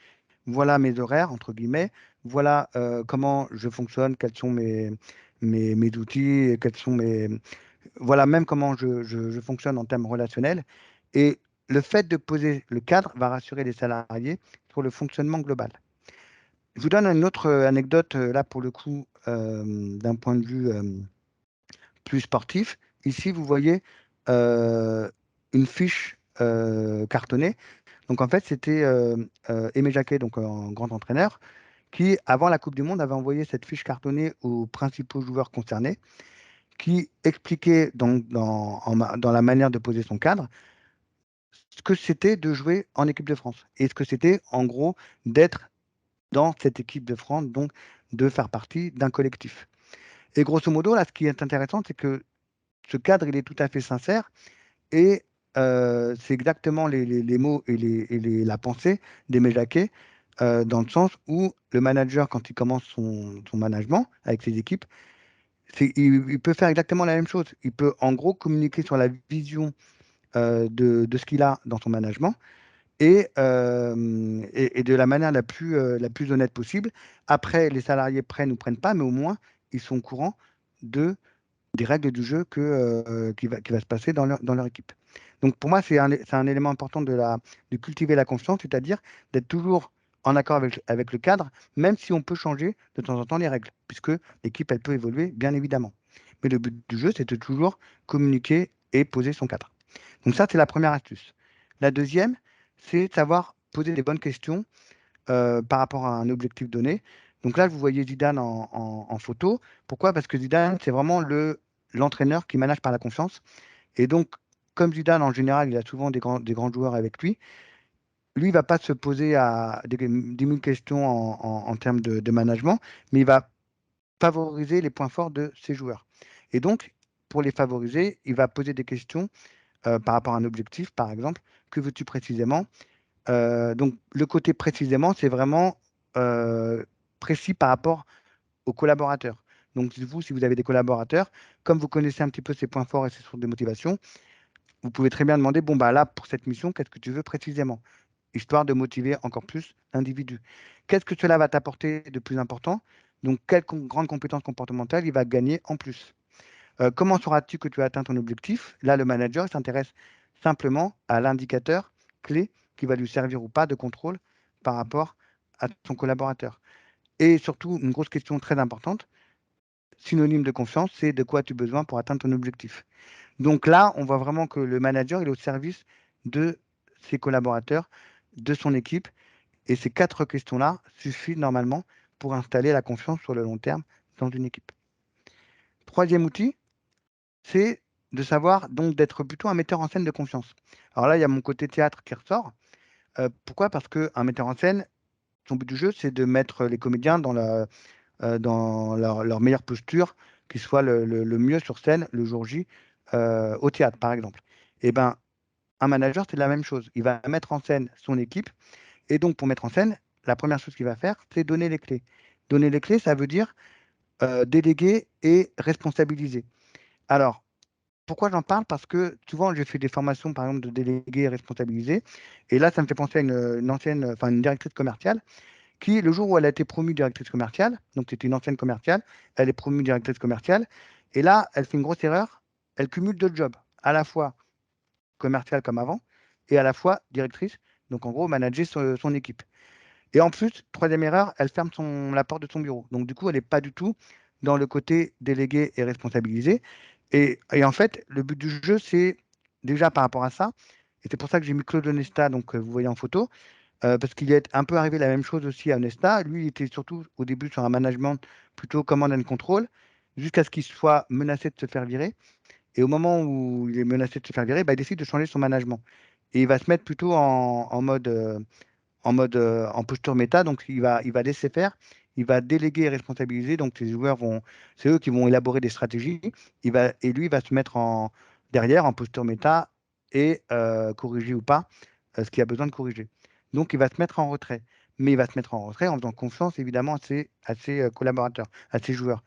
voilà mes horaires, entre guillemets, voilà comment je fonctionne, quels sont mes outils, quels sont voilà même comment je fonctionne en termes relationnels. Et le fait de poser le cadre va rassurer les salariés sur le fonctionnement global. Je vous donne une autre anecdote, là pour le coup, d'un point de vue plus sportif. Ici, vous voyez une fiche cartonnée. Donc en fait, c'était Aimé Jacquet, donc un grand entraîneur, qui, avant la Coupe du Monde, avait envoyé cette fiche cartonnée aux principaux joueurs concernés, qui expliquait dans la manière de poser son cadre ce que c'était de jouer en équipe de France et ce que c'était, en gros, d'être dans cette équipe de France, donc de faire partie d'un collectif. Et grosso modo, là, ce qui est intéressant, c'est que ce cadre, il est tout à fait sincère et c'est exactement les mots et la pensée d'Aimé Jacquet, dans le sens où le manager, quand il commence son management avec ses équipes, il peut faire exactement la même chose. Il peut en gros communiquer sur la vision de ce qu'il a dans son management et de la manière la plus honnête possible. Après, les salariés prennent ou prennent pas, mais au moins, ils sont au courant des règles du jeu qui va se passer dans leur équipe. Donc pour moi, c'est un élément important de cultiver la confiance, c'est-à-dire d'être toujours en accord avec le cadre, même si on peut changer de temps en temps les règles, puisque l'équipe, elle peut évoluer, bien évidemment. Mais le but du jeu, c'est de toujours communiquer et poser son cadre. Donc ça, c'est la première astuce. La deuxième, c'est de savoir poser les bonnes questions par rapport à un objectif donné. Donc là, vous voyez Zidane en photo. Pourquoi? Parce que Zidane, c'est vraiment l'entraîneur qui manage par la confiance. Et donc, comme Zidane, en général, il a souvent des grands joueurs avec lui, lui, il ne va pas se poser à des mille questions en termes de management, mais il va favoriser les points forts de ses joueurs. Et donc, pour les favoriser, il va poser des questions par rapport à un objectif, par exemple. Que veux-tu précisément? Donc, le côté précisément, c'est vraiment précis par rapport aux collaborateurs. Donc, vous, si vous avez des collaborateurs, comme vous connaissez un petit peu ses points forts et ses sources de motivation, vous pouvez très bien demander, bon, bah là, pour cette mission, qu'est-ce que tu veux précisément? Histoire de motiver encore plus l'individu. Qu'est-ce que cela va t'apporter de plus important? Donc, quelle grande compétence comportementale il va gagner en plus? Comment sauras-tu que tu as atteint ton objectif? Là, le manager s'intéresse simplement à l'indicateur clé qui va lui servir ou pas de contrôle par rapport à son collaborateur. Et surtout, une grosse question très importante, synonyme de confiance, c'est de quoi as-tu besoin pour atteindre ton objectif. Donc là, on voit vraiment que le manager il est au service de ses collaborateurs, de son équipe. Et ces 4 questions-là suffisent normalement pour installer la confiance sur le long terme dans une équipe. Troisième outil, c'est de savoir donc d'être plutôt un metteur en scène de confiance. Alors là, il y a mon côté théâtre qui ressort. Pourquoi? Parce qu'un metteur en scène, son but du jeu, c'est de mettre les comédiens dans leur meilleure posture, qui soit le mieux sur scène le jour J, au théâtre, par exemple. Et ben, un manager, c'est la même chose. Il va mettre en scène son équipe. Et donc, pour mettre en scène, la première chose qu'il va faire, c'est donner les clés. Donner les clés, ça veut dire déléguer et responsabiliser. Alors, pourquoi j'en parle? Parce que souvent, j'ai fait des formations, par exemple, de déléguer et responsabiliser. Et là, ça me fait penser à une ancienne, enfin, une directrice commerciale qui, le jour où elle a été promue directrice commerciale, donc c'était une ancienne commerciale, elle est promue directrice commerciale, et là, elle fait une grosse erreur, elle cumule deux jobs, à la fois commerciale comme avant, et à la fois directrice, donc en gros, manager son équipe. Et en plus, troisième erreur, elle ferme la porte de son bureau. Donc, du coup, elle n'est pas du tout dans le côté délégué et responsabilisé. Et en fait, le but du jeu, c'est déjà par rapport à ça, et c'est pour ça que j'ai mis Claude Onesta, donc vous voyez en photo, parce qu'il est un peu arrivé la même chose aussi à Onesta. Lui, il était surtout au début sur un management plutôt command and control, jusqu'à ce qu'il soit menacé de se faire virer. Et au moment où il est menacé de se faire virer, bah, il décide de changer son management. Et il va se mettre plutôt en posture méta, donc il va laisser faire, il va déléguer et responsabiliser, donc les joueurs c'est eux qui vont élaborer des stratégies, et lui il va se mettre derrière en posture méta et corriger ou pas ce qu'il a besoin de corriger. Donc il va se mettre en retrait, mais il va se mettre en retrait en faisant confiance évidemment à ses collaborateurs, à ses joueurs.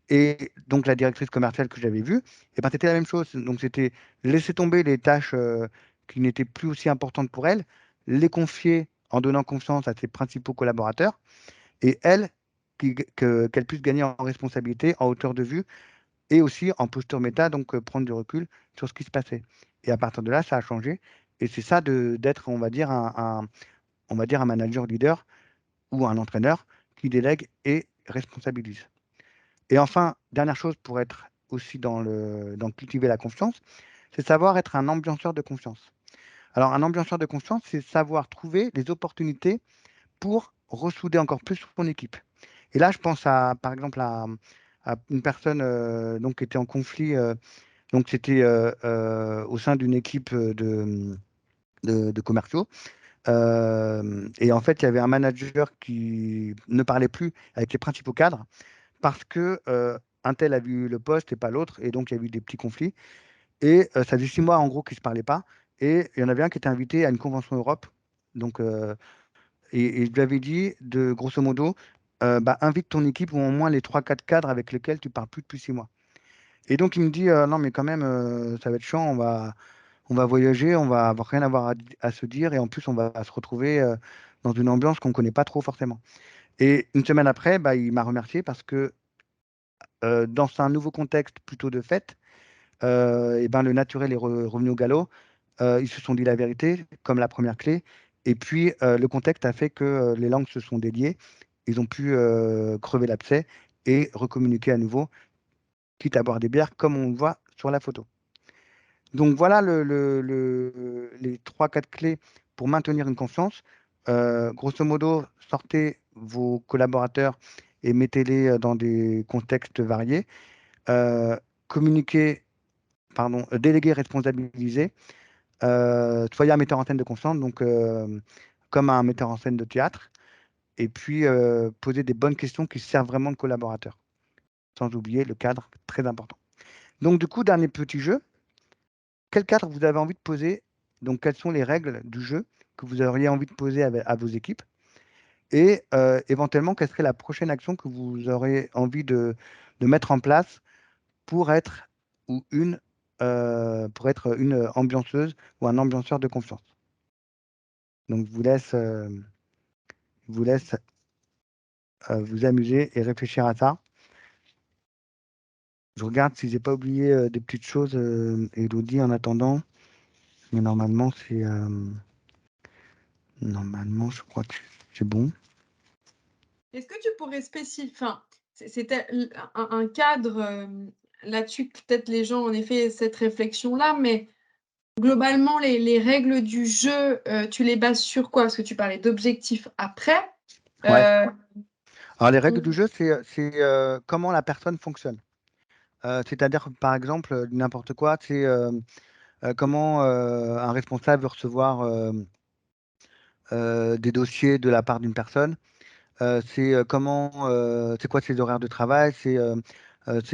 Et donc la directrice commerciale que j'avais vue, et ben, c'était la même chose. Donc c'était laisser tomber les tâches qui n'étaient plus aussi importantes pour elle, les confier en donnant confiance à ses principaux collaborateurs, et elle, qu'elle puisse gagner en responsabilité, en hauteur de vue, et aussi en posture méta, donc prendre du recul sur ce qui se passait. Et à partir de là, ça a changé. Et c'est ça d'être, on va dire, un manager leader ou un entraîneur qui délègue et responsabilise. Et enfin, dernière chose pour être aussi dans cultiver la confiance, c'est savoir être un ambianceur de confiance. Alors, un ambianceur de confiance, c'est savoir trouver les opportunités pour ressouder encore plus son équipe. Et là, je pense par exemple à une personne donc, qui était en conflit. Donc, c'était au sein d'une équipe de commerciaux. Et en fait, il y avait un manager qui ne parlait plus avec les principaux cadres parce que un tel a vu le poste et pas l'autre. Et donc, il y a eu des petits conflits. Et ça faisait 6 mois, en gros, qu'ils ne se parlaient pas. Et il y en avait un qui était invité à une convention Europe. Donc, et je lui avais dit, grosso modo, bah, invite ton équipe ou au moins les 3-4 cadres avec lesquels tu parles plus depuis 6 mois. Et donc, il me dit, non, mais quand même, ça va être chiant, on va voyager, on va avoir rien à se dire, et en plus, on va se retrouver dans une ambiance qu'on ne connaît pas trop forcément. Et une semaine après, bah, il m'a remercié parce que dans un nouveau contexte plutôt de fête, et ben, le naturel est revenu au galop. Ils se sont dit la vérité, comme la première clé. Et puis, le contexte a fait que les langues se sont déliées. Ils ont pu crever l'abcès et recommuniquer à nouveau, quitte à boire des bières, comme on le voit sur la photo. Donc, voilà les 3-4 clés pour maintenir une confiance. Grosso modo, sortez vos collaborateurs et mettez-les dans des contextes variés. Euh, communiquer, pardon, déléguer, responsabiliser. Soyez un metteur en scène de confiance, donc comme un metteur en scène de théâtre, et puis poser des bonnes questions qui servent vraiment de collaborateur, sans oublier le cadre, très important. Donc du coup, dernier petit jeu, quel cadre vous avez envie de poser? Donc quelles sont les règles du jeu que vous auriez envie de poser à vos équipes? Et éventuellement, quelle serait la prochaine action que vous aurez envie de mettre en place pour être pour être une ambianceuse ou un ambianceur de confiance? Donc je vous laisse vous amuser et réfléchir à ça. Je regarde si j'ai pas oublié des petites choses, Elodie, en attendant. Mais normalement, je crois que c'est bon. Est-ce que tu pourrais spécifier, enfin, c'était un cadre là-dessus, peut-être les gens ont en effet cette réflexion-là, mais globalement, les règles du jeu, tu les bases sur quoi? Parce que tu parlais d'objectifs après. Ouais. Euh, Alors, les règles on- du jeu, c'est comment la personne fonctionne. C'est-à-dire, par exemple, n'importe quoi, c'est comment un responsable veut recevoir des dossiers de la part d'une personne. C'est c'est quoi ses horaires de travail, c'est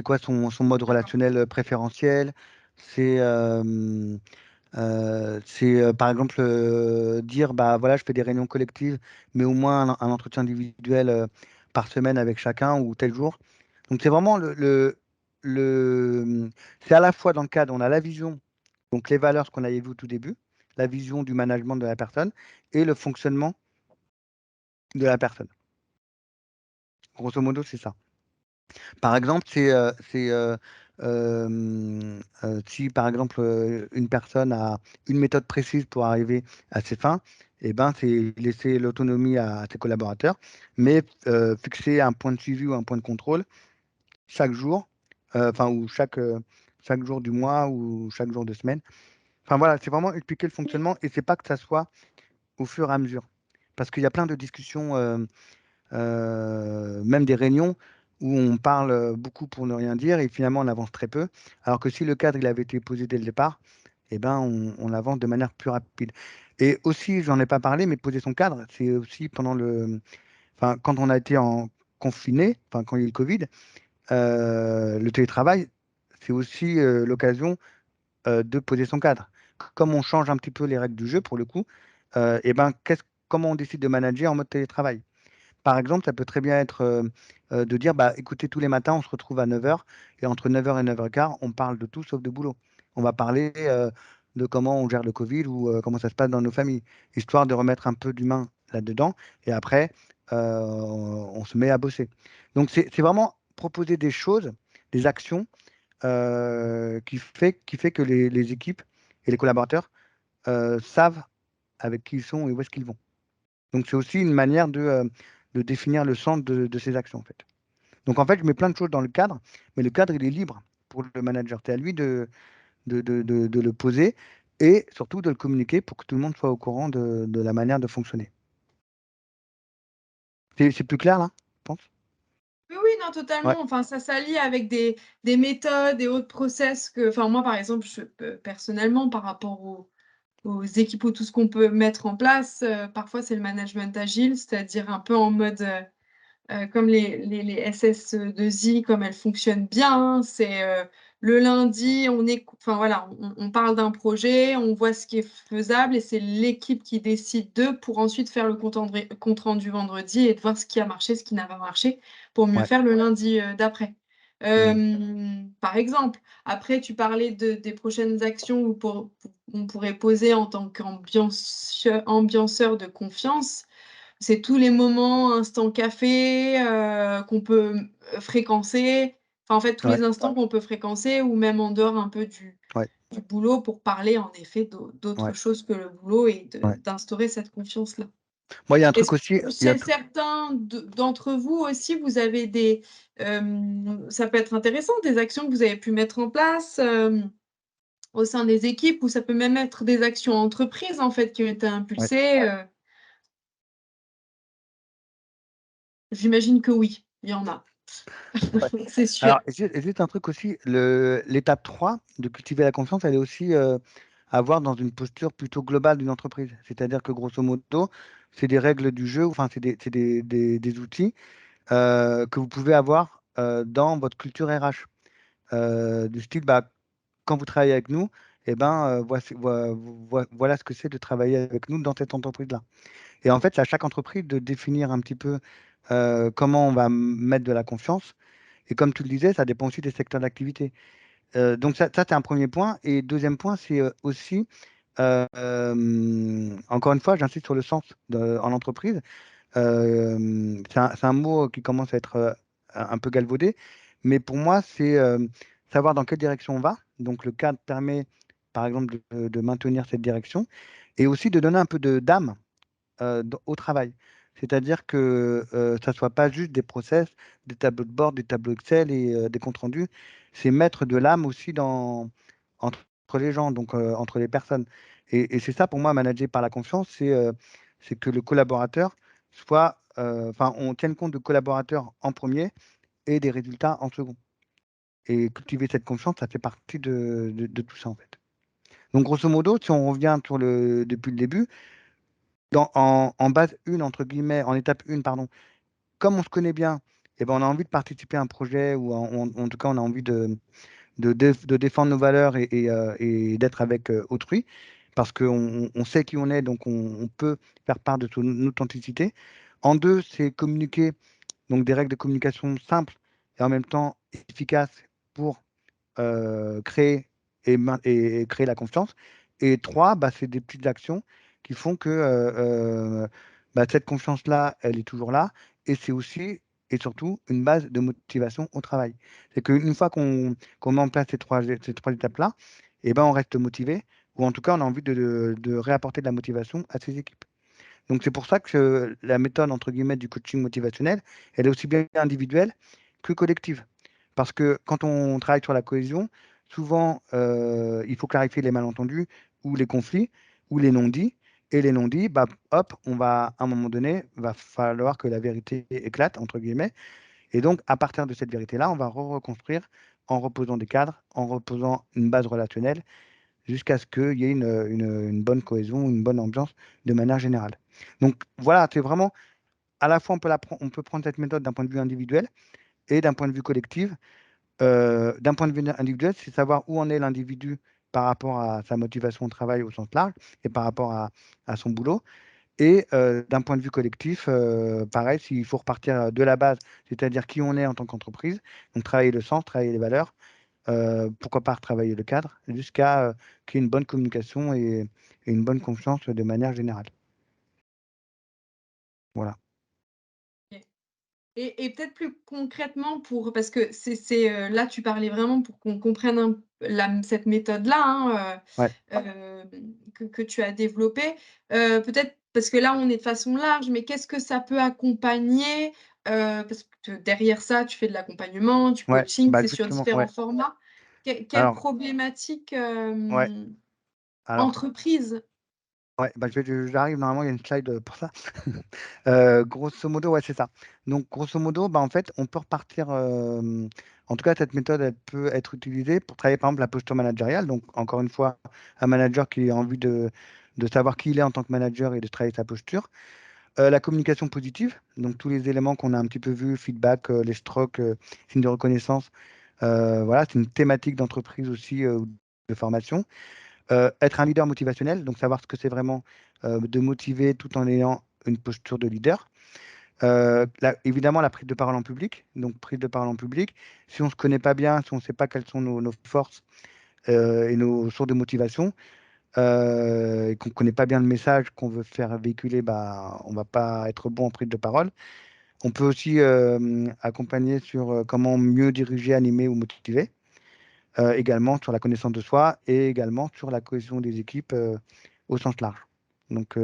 quoi son mode D'accord. relationnel préférentiel, c'est par exemple dire bah voilà, je fais des réunions collectives, mais au moins un entretien individuel par semaine avec chacun ou tel jour. Donc c'est vraiment c'est à la fois dans le cadre, on a la vision, donc les valeurs, ce qu'on avait vu au tout début, la vision du management de la personne et le fonctionnement de la personne. Grosso modo, c'est ça. Par exemple, si par exemple une personne a une méthode précise pour arriver à ses fins, eh ben, c'est laisser l'autonomie à tes collaborateurs, mais fixer un point de suivi ou un point de contrôle chaque jour, enfin, ou chaque jour du mois ou chaque jour de semaine. Enfin voilà, c'est vraiment expliquer le fonctionnement et c'est pas que ça soit au fur et à mesure. Parce qu'il y a plein de discussions, même des réunions où on parle beaucoup pour ne rien dire et finalement on avance très peu. Alors que si le cadre il avait été posé dès le départ, eh ben on avance de manière plus rapide. Et aussi, j'en ai pas parlé, mais poser son cadre, c'est aussi enfin, quand on a été en confiné, enfin quand il y a eu le Covid, le télétravail, c'est aussi l'occasion de poser son cadre. Comme on change un petit peu les règles du jeu pour le coup, et ben comment on décide de manager en mode télétravail. Par exemple, ça peut très bien être de dire, bah, écoutez, tous les matins, on se retrouve à 9h et entre 9h et 9h15, on parle de tout sauf de boulot. On va parler de comment on gère le Covid ou comment ça se passe dans nos familles, histoire de remettre un peu d'humain là-dedans. Et après, on se met à bosser. Donc, c'est vraiment proposer des choses, des actions qui fait que les équipes et les collaborateurs savent avec qui ils sont et où est-ce qu'ils vont. Donc, c'est aussi une manière de définir le centre de ces actions, en fait. Donc, en fait, je mets plein de choses dans le cadre, mais le cadre, il est libre pour le manager. C'est à lui de le poser et surtout de le communiquer pour que tout le monde soit au courant de la manière de fonctionner. C'est plus clair, là, je pense? Oui, oui, non, Ouais, totalement. Enfin, ça s'allie avec des méthodes et autres process que, enfin, moi, par exemple, personnellement, par rapport aux équipes ou tout ce qu'on peut mettre en place, parfois, c'est le management agile, c'est-à-dire un peu en mode, comme les SS2I, comme elles fonctionnent bien, c'est, le lundi, enfin voilà, on parle d'un projet, on voit ce qui est faisable et c'est l'équipe qui décide pour ensuite faire le compte rendu vendredi et de voir ce qui a marché, ce qui n'a pas marché, pour mieux ouais. faire le lundi, d'après. Mmh. Par exemple, après tu parlais des prochaines actions où on pourrait poser en tant ambianceur de confiance. C'est tous les moments instant café, qu'on peut, fréquencer. Enfin, en fait, tous Ouais, les instants qu'on peut fréquencer ou même en dehors un peu ouais, du boulot pour parler en effet d'autres ouais, choses que le boulot et ouais. d'instaurer cette confiance-là. Moi, il y a un truc Est-ce aussi, que il y a chez certains d'entre vous aussi, vous avez ça peut être intéressant, des actions que vous avez pu mettre en place, au sein des équipes ou ça peut même être des actions entreprises en fait qui ont été ouais. impulsées, j'imagine que oui, il y en a. Ouais. C'est sûr. Alors, juste un truc aussi, l'étape 3 de cultiver la confiance, elle est aussi avoir dans une posture plutôt globale d'une entreprise. C'est-à-dire que grosso modo, c'est des règles du jeu, enfin, c'est des outils que vous pouvez avoir dans votre culture RH. Du style, bah, quand vous travaillez avec nous, eh ben, voilà ce que c'est de travailler avec nous dans cette entreprise-là. Et en fait, c'est à chaque entreprise de définir un petit peu comment on va mettre de la confiance. Et comme tu le disais, ça dépend aussi des secteurs d'activité. Donc ça c'est un premier point. Et deuxième point, c'est aussi, encore une fois, j'insiste sur le sens en entreprise. C'est un mot qui commence à être un peu galvaudé, mais pour moi, c'est savoir dans quelle direction on va. Donc le cadre permet, par exemple, de maintenir cette direction et aussi de donner un peu d'âme au travail. C'est-à-dire que ça ne soit pas juste des process, des tableaux de bord, des tableaux Excel et des comptes rendus. C'est mettre de l'âme aussi entre les gens, donc entre les personnes. Et c'est ça pour moi, manager par la confiance, c'est que le collaborateur soit, enfin, on tienne compte de collaborateurs en premier et des résultats en second. Et cultiver cette confiance, ça fait partie de tout ça en fait. Donc grosso modo, si on revient depuis le début, en base 1, entre guillemets, en étape 1, pardon, comme on se connaît bien, et ben, on a envie de participer à un projet ou en tout cas, on a envie de défendre nos valeurs et d'être avec autrui parce qu'on sait qui on est, donc on peut faire part de son authenticité. En 2, c'est communiquer, donc des règles de communication simples et en même temps efficaces pour créer et créer la confiance. Et 3, bah, c'est des petites actions qui font que bah, cette confiance-là, elle est toujours là. Et c'est aussi et surtout une base de motivation au travail. C'est qu'une fois qu'on met en place ces trois étapes-là, et ben, on reste motivé, ou en tout cas, on a envie de réapporter de la motivation à ses équipes. Donc, c'est pour ça que la méthode, entre guillemets, du coaching motivationnel, elle est aussi bien individuelle que collective. Parce que quand on travaille sur la cohésion, souvent, il faut clarifier les malentendus ou les conflits ou les non-dits. Et les non-dits, bah, hop, à un moment donné, va falloir que la vérité éclate, entre guillemets. Et donc, à partir de cette vérité-là, on va reconstruire en reposant des cadres, en reposant une base relationnelle, jusqu'à ce qu'il y ait une bonne cohésion, une bonne ambiance de manière générale. Donc voilà, c'est vraiment, à la fois on peut prendre cette méthode d'un point de vue individuel et d'un point de vue collectif. D'un point de vue individuel, c'est savoir où en est l'individu par rapport à sa motivation au travail au sens large et par rapport à son boulot. Et d'un point de vue collectif, pareil, s'il faut repartir de la base, c'est-à-dire qui on est en tant qu'entreprise, donc travailler le sens, travailler les valeurs, pourquoi pas retravailler le cadre, jusqu'à qu'il y ait une bonne communication et une bonne confiance de manière générale. Voilà. Et peut-être plus concrètement parce que là, tu parlais vraiment pour qu'on comprenne cette méthode-là, hein, Ouais. que tu as développée. Peut-être parce que là, on est de façon large, mais qu'est-ce que ça peut accompagner? Parce que derrière ça, tu fais de l'accompagnement, du Ouais, coaching, bah c'est sur justement, différents ouais. formats. Quelles Alors, problématiques ouais. Alors, entreprises? ouais, bah, j'arrive, normalement, il y a une slide pour ça. Grosso modo, ouais, c'est ça. Donc, grosso modo, bah, en fait, on peut repartir. En tout cas, cette méthode, elle peut être utilisée pour travailler, par exemple, la posture managériale. Donc, encore une fois, un manager qui a envie de savoir qui il est en tant que manager et de travailler sa posture. La communication positive, donc tous les éléments qu'on a un petit peu vus, feedback, les strokes, signes de reconnaissance. Voilà, c'est une thématique d'entreprise aussi, de formation. Être un leader motivationnel, donc savoir ce que c'est vraiment de motiver tout en ayant une posture de leader. Évidemment, la prise de parole en public. Donc, prise de parole en public. Si on ne se connaît pas bien, si on ne sait pas quelles sont nos forces et nos sources de motivation, et qu'on ne connaît pas bien le message qu'on veut faire véhiculer, bah, on ne va pas être bon en prise de parole. On peut aussi accompagner sur comment mieux diriger, animer ou motiver. Également sur la connaissance de soi et également sur la cohésion des équipes au sens large. Donc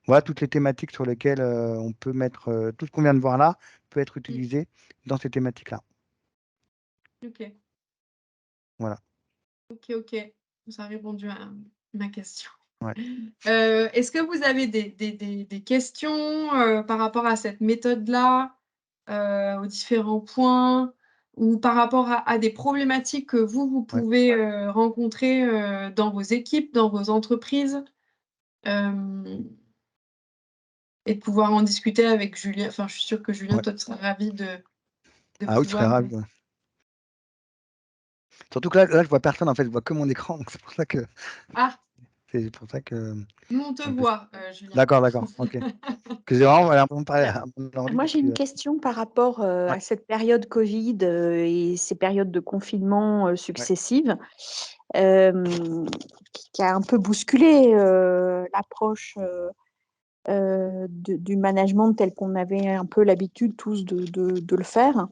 voilà toutes les thématiques sur lesquelles on peut mettre tout ce qu'on vient de voir là peut être utilisé dans ces thématiques-là. Ok, Voilà. ok. Ça a répondu à ma question. Ouais. Est-ce que vous avez des questions par rapport à cette méthode-là, aux différents points, ou par rapport à des problématiques que vous Ouais. pouvez rencontrer dans vos équipes, dans vos entreprises, et de pouvoir en discuter avec Julien. Enfin, je suis sûre que Julien, Ouais. toi, tu seras ravi de Ah oui, je serais pouvoir. ravi. Ouais. Surtout que là, je vois personne en fait, je vois que mon écran, donc c'est pour ça que Ah, on nous, on te peut- voit, Julien. D'accord, ok. Que j'ai vraiment l'impression de parler Euh, à mon ordi Moi, j'ai depuis. une question par rapport Ouais, à cette période Covid et ces périodes de confinement ouais, successives euh, qui a un peu bousculé l'approche du management tel qu'on avait un peu l'habitude tous de le faire,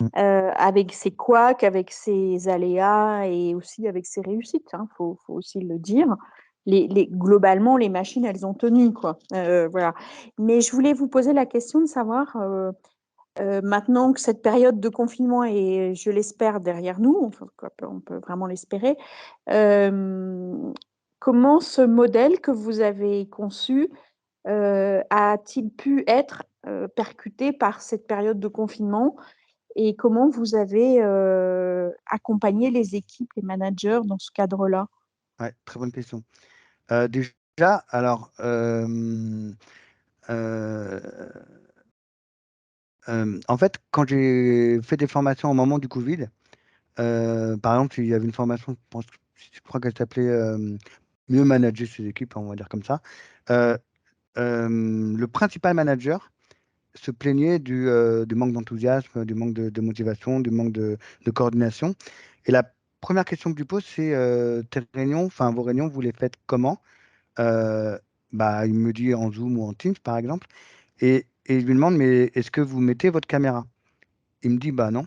mm, avec ses couacs, avec ses aléas et aussi avec ses réussites, hein, faut aussi le dire. Globalement, les machines, elles ont tenu, quoi. Voilà. Mais je voulais vous poser la question de savoir, maintenant que cette période de confinement est, je l'espère, derrière nous, enfin, on peut vraiment l'espérer, euh, comment ce modèle que vous avez conçu a-t-il pu être percuté par cette période de confinement et comment vous avez accompagné les équipes, les managers dans ce cadre-là? ouais, très bonne question. Déjà, alors, euh, en fait, quand j'ai fait des formations au moment du Covid, par exemple, il y avait une formation, je crois qu'elle s'appelait Mieux manager ses équipes, on va dire comme ça. Euh, le principal manager se plaignait du manque d'enthousiasme, du manque de motivation, du manque de coordination. Et la première question que je lui pose, c'est tes réunions, enfin vos réunions, vous les faites comment? Bah, il me dit en Zoom ou en Teams, par exemple. Et je lui demande, mais est-ce que vous mettez votre caméra? Il me dit, bah non.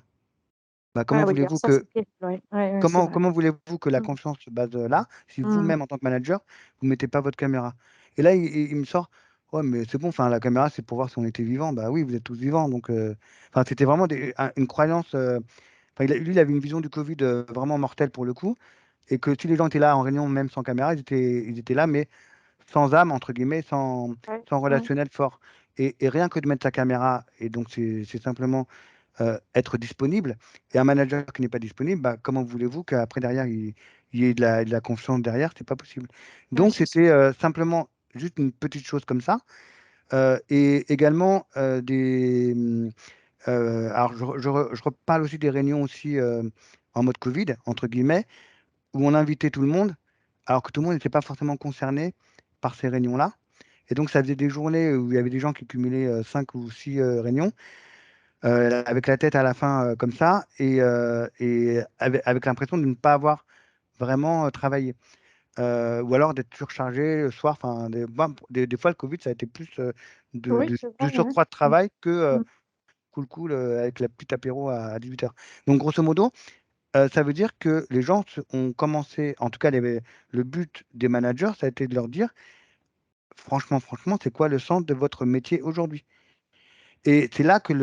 Bah, Ah oui, alors ça, c'était ouais, c'est vrai. comment voulez-vous que la Mm, confiance se base là si mm, vous-même, en tant que manager, vous ne mettez pas votre caméra? Et là, il me sort, Ouais, mais c'est bon, enfin, la caméra, c'est pour voir si on était vivant. Bah oui, vous êtes tous vivants. Donc, enfin, c'était vraiment une croyance. Enfin, lui, il avait une vision du Covid vraiment mortelle pour le coup. Et que si les gens étaient là en réunion, même sans caméra, ils étaient là, mais sans âme, entre guillemets, Ouais, sans ouais. relationnel fort. Et rien que de mettre sa caméra, et donc c'est simplement être disponible. Et un manager qui n'est pas disponible, bah, comment voulez-vous qu'après, derrière, il y ait de la confiance derrière? C'est pas possible. Ouais, Donc, c'est sûr. c'était simplement juste une petite chose comme ça. Et également, alors, je reparle aussi des réunions aussi en mode Covid, entre guillemets, où on invitait tout le monde, alors que tout le monde n'était pas forcément concerné par ces réunions-là. Et donc, ça faisait des journées où il y avait des gens qui cumulaient 5 ou 6 réunions, avec la tête à la fin comme ça, et avec l'impression de ne pas avoir vraiment travaillé. Ou alors d'être surchargé le soir. Enfin, moi, des fois, le Covid, ça a été plus Oui, c'est du vrai, ouais. surcroît de travail que Mm. cool avec la petite apéro à 18h. Donc, grosso modo, ça veut dire que les gens ont commencé, en tout cas, le but des managers, ça a été de leur dire, franchement, c'est quoi le sens de votre métier aujourd'hui? Et c'est là que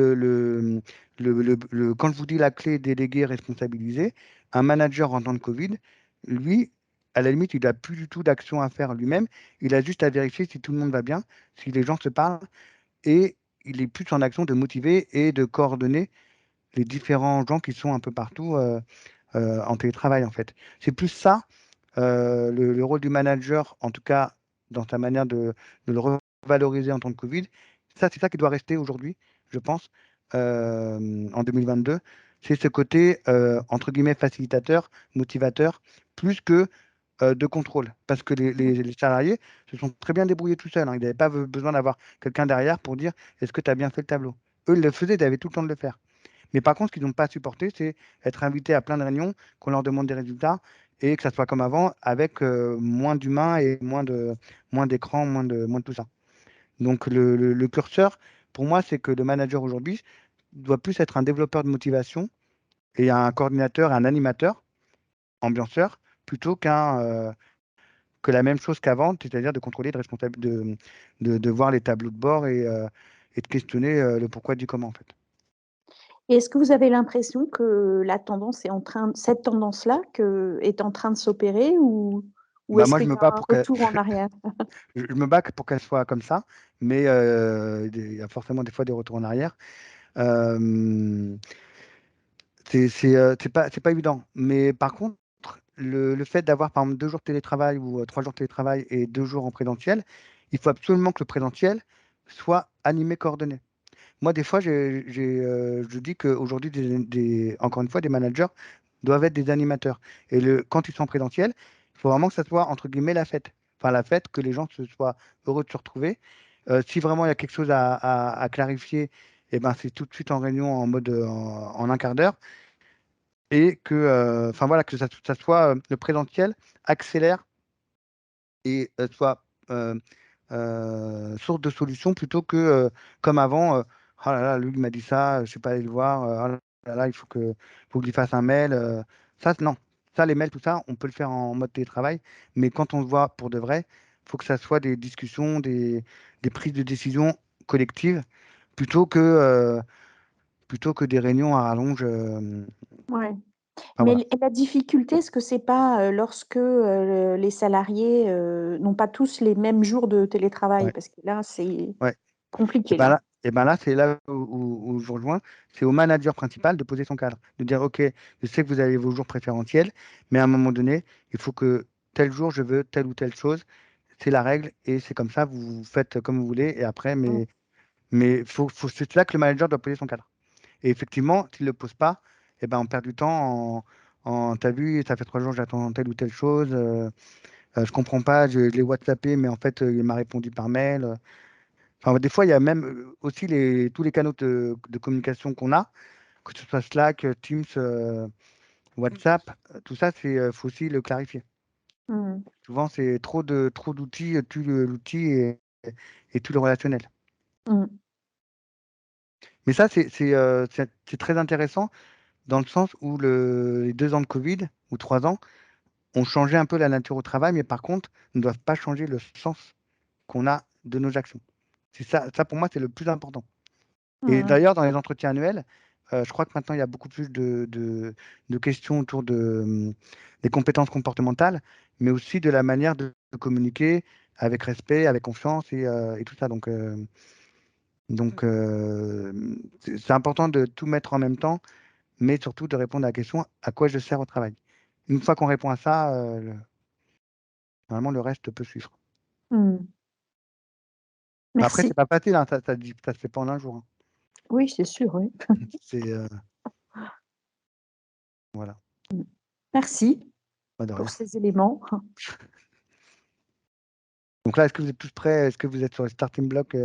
quand je vous dis la clé déléguer, responsabiliser, un manager en temps de Covid, lui, à la limite, il n'a plus du tout d'action à faire lui-même. Il a juste à vérifier si tout le monde va bien, si les gens se parlent, et il est plus en action de motiver et de coordonner les différents gens qui sont un peu partout en télétravail, en fait. C'est plus ça le rôle du manager, en tout cas dans sa manière de le revaloriser en temps de Covid, ça, c'est ça qui doit rester aujourd'hui, je pense, en 2022. C'est ce côté, entre guillemets, facilitateur, motivateur, plus que de contrôle. Parce que les salariés se sont très bien débrouillés tout seuls, hein. Ils n'avaient pas besoin d'avoir quelqu'un derrière pour dire est-ce que tu as bien fait le tableau. Eux, ils le faisaient, ils avaient tout le temps de le faire. Mais par contre, ce qu'ils n'ont pas supporté, c'est être invités à plein de réunions, qu'on leur demande des résultats et que ça soit comme avant, avec moins d'humains et moins d'écran, moins de tout ça. Donc le curseur, pour moi, c'est que le manager aujourd'hui doit plus être un développeur de motivation et un coordinateur et un animateur, ambianceur, plutôt que la même chose qu'avant, c'est-à-dire de contrôler, de voir les tableaux de bord et de questionner le pourquoi du comment en fait. Et est-ce que vous avez l'impression que cette tendance-là est en train de s'opérer ou Bah est-ce moi, je qu'il y me a bats un pour qu'elle retour en arrière? je me bats pour qu'elle soit comme ça, mais il y a forcément des fois des retours en arrière. Euh, c'est pas évident. Mais par contre, le fait d'avoir par exemple 2 jours de télétravail ou 3 jours de télétravail et 2 jours en présentiel, il faut absolument que le présentiel soit animé, coordonné. Moi, des fois, je dis qu'aujourd'hui, encore une fois, des managers doivent être des animateurs. Et quand ils sont en présentiel, il faut vraiment que ça soit, entre guillemets, la fête. Enfin, la fête, que les gens se soient heureux de se retrouver. Si vraiment il y a quelque chose à clarifier, eh ben, c'est tout de suite en réunion en mode en un quart d'heure. Et que, enfin, voilà, que ça soit le présentiel accélère et soit source de solution plutôt que comme avant, oh là là, lui il m'a dit ça, je ne sais pas aller le voir, oh là là, faut que je lui fasse un mail. Ça, non. Ça, les mails, tout ça, on peut le faire en mode télétravail, mais quand on se voit pour de vrai, il faut que ça soit des discussions, des prises de décision collectives plutôt que des réunions à rallonge. Ouais. Enfin, voilà. La difficulté, est-ce que c'est pas lorsque les salariés n'ont pas tous les mêmes jours de télétravail? Ouais, Parce que là, c'est ouais. compliqué, là. Et ben là, c'est là où je vous rejoins. C'est au manager principal de poser son cadre, de dire, OK, je sais que vous avez vos jours préférentiels, mais à un moment donné, il faut que tel jour, je veux telle ou telle chose. C'est la règle et c'est comme ça, vous faites comme vous voulez. Et après, Mm. c'est là que le manager doit poser son cadre. Et effectivement, s'il ne le pose pas, eh ben, on perd du temps t'as vu, ça fait 3 jours, j'attends telle ou telle chose. Je comprends pas, je l'ai WhatsAppé, mais en fait, il m'a répondu par mail. Enfin, des fois, il y a même aussi tous les canaux de communication qu'on a, que ce soit Slack, Teams, WhatsApp, tout ça, faut aussi le clarifier. Mm. Souvent, c'est trop d'outils, tue l'outil et tout le relationnel. Mm. Mais ça, c'est très intéressant dans le sens où les 2 ans de Covid ou 3 ans ont changé un peu la nature au travail, mais par contre, ne doivent pas changer le sens qu'on a de nos actions. C'est ça pour moi, c'est le plus important. Et Mmh. d'ailleurs, dans les entretiens annuels, je crois que maintenant, il y a beaucoup plus de questions autour des compétences comportementales, mais aussi de la manière de communiquer avec respect, avec confiance et tout ça. Donc c'est important de tout mettre en même temps, mais surtout de répondre à la question à quoi je sers au travail. Une fois qu'on répond à ça, normalement, le reste peut suivre. Mmh. Après, Merci. c'est pas facile, hein, ça se fait pas en un jour, hein. Oui, c'est sûr, oui. C'est voilà, Mmh. Merci pas de pour rien. ces éléments. Donc là, est-ce que vous êtes tous prêts? Est-ce que vous êtes sur le starting block,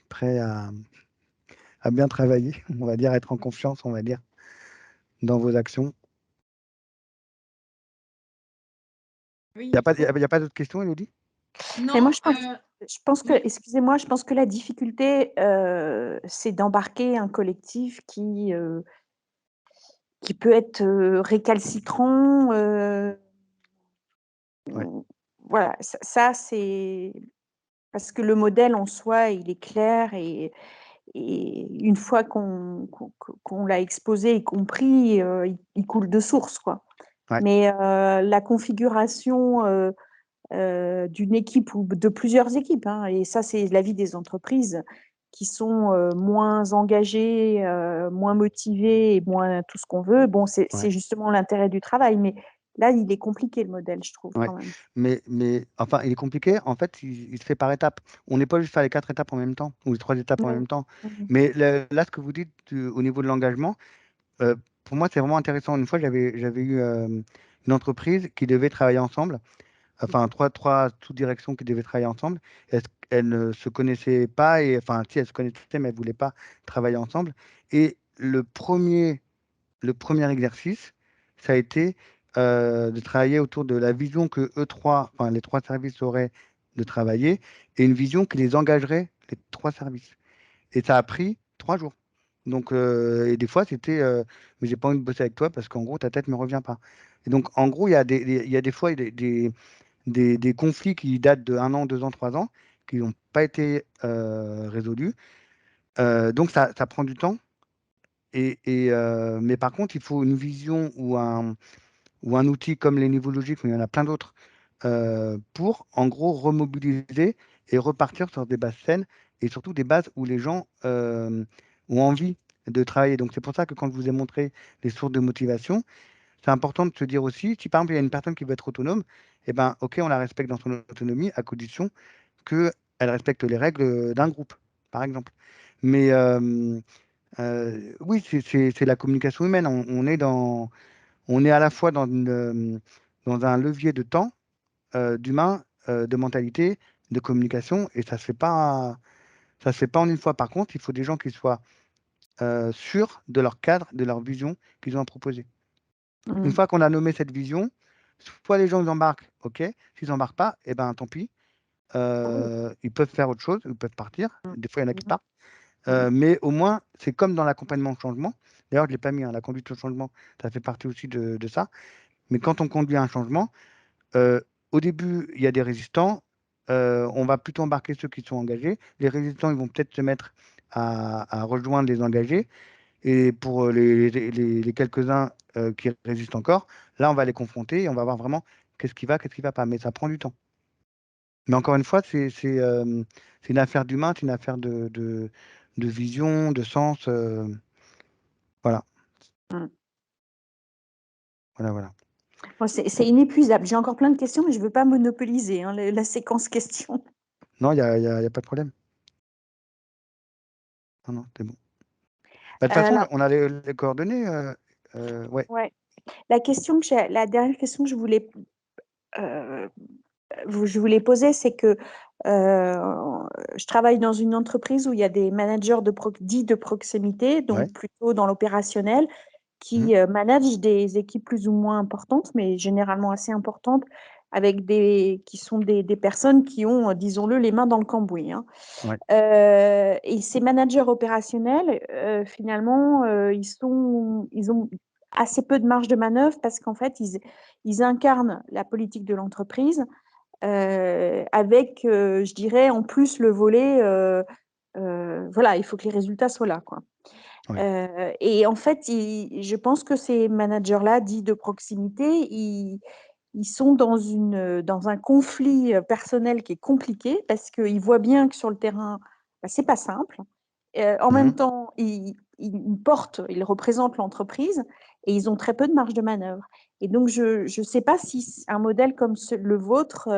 prêts à bien travailler, on va dire, être en confiance, on va dire, dans vos actions? Oui, Il n'y a il pas, faut. y a pas d'autres questions, Elodie? Mais moi, Non, je pense que, oui. excusez-moi, je pense que la difficulté, c'est d'embarquer un collectif qui peut être récalcitrant. Ouais, Voilà, ça c'est parce que le modèle en soi, il est clair et une fois qu'on l'a exposé et compris, il coule de source, quoi. ouais, Mais la configuration d'une équipe ou de plusieurs équipes, hein, et ça, c'est la vie des entreprises qui sont moins engagées, moins motivées et moins tout ce qu'on veut. Bon, ouais, c'est justement l'intérêt du travail, mais là, il est compliqué le modèle, je trouve ouais. quand même. Mais enfin, il est compliqué. En fait, il se fait par étapes. On n'est pas obligé de faire les 4 étapes en même temps ou les 3 étapes en Oui. même temps. Mhm. Mais là, ce que vous dites au niveau de l'engagement, euh, pour moi, c'est vraiment intéressant. Une fois, j'avais eu une entreprise qui devait travailler ensemble. Enfin trois sous-directions qui devaient travailler ensemble. Elles ne se connaissaient pas, et enfin, si elles se connaissaient, mais elles ne voulaient pas travailler ensemble. Et le premier exercice, ça a été de travailler autour de la vision que eux trois, enfin, les trois services auraient de travailler, et une vision qui les engagerait, les trois services. Et ça a pris 3 jours. Donc, et des fois, c'était, mais j'ai pas envie de bosser avec toi parce qu'en gros, ta tête ne me revient pas. Et donc, en gros, il y a des fois des conflits qui datent de 1 an, 2 ans, 3 ans, qui n'ont pas été résolus. Donc ça prend du temps. Mais par contre, il faut une vision ou un outil comme les niveaux logiques, mais il y en a plein d'autres, pour en gros remobiliser et repartir sur des bases saines et surtout des bases où les gens ont envie de travailler. Donc c'est pour ça que quand je vous ai montré les sources de motivation, c'est important de se dire aussi, si par exemple il y a une personne qui veut être autonome, eh ben, ok, on la respecte dans son autonomie à condition qu'elle respecte les règles d'un groupe, par exemple. Mais oui, c'est la communication humaine. On est à la fois dans un levier de temps, d'humain, de mentalité, de communication, et ça se fait pas en une fois. Par contre, il faut des gens qui soient sûrs de leur cadre, de leur vision qu'ils ont à proposer. Une Mhm. fois qu'on a nommé cette vision, soit les gens ils embarquent, ok. S'ils n'embarquent pas, eh ben tant pis. Ils peuvent faire autre chose, ils peuvent partir. Des fois, il y en a qui Mhm. partent. Mais au moins, c'est comme dans l'accompagnement au changement. D'ailleurs, je ne l'ai pas mis, hein, la conduite au changement, ça fait partie aussi de ça. Mais quand on conduit un changement, euh, au début, il y a des résistants. On va plutôt embarquer ceux qui sont engagés. Les résistants, ils vont peut-être se mettre à rejoindre les engagés. Et pour les quelques-uns qui résistent encore, là, on va les confronter et on va voir vraiment qu'est-ce qui va pas. Mais ça prend du temps. Mais encore une fois, c'est une affaire d'humain, c'est une affaire de vision, de sens. Voilà, Mhm. voilà, voilà. Bon, c'est inépuisable. J'ai encore plein de questions, mais je ne veux pas monopoliser hein, la séquence questions. Non, il y a pas de problème. Non, non, c'est bon. Bah, de toute façon, Alors, on a les coordonnées. Ouais, ouais. La dernière question que euh, je voulais poser, c'est que je travaille dans une entreprise où il y a des managers dits de proximité, ouais. donc plutôt dans l'opérationnel, Mhm, qui managent des équipes plus ou moins importantes, mais généralement assez importantes, qui sont des personnes qui ont, disons-le, les mains dans le cambouis, hein. ouais, Et ces managers opérationnels, finalement, ils ont assez peu de marge de manœuvre parce qu'en fait, ils incarnent la politique de l'entreprise, avec, je dirais, en plus le volet, voilà, il faut que les résultats soient là, quoi. Ouais. Et en fait, je pense que ces managers-là, dits de proximité, ils sont dans un conflit personnel qui est compliqué parce qu'ils voient bien que sur le terrain, bah, c'est pas simple. En même Mhm. temps, ils représentent l'entreprise et ils ont très peu de marge de manœuvre. Et donc, je ne sais pas si un modèle comme le vôtre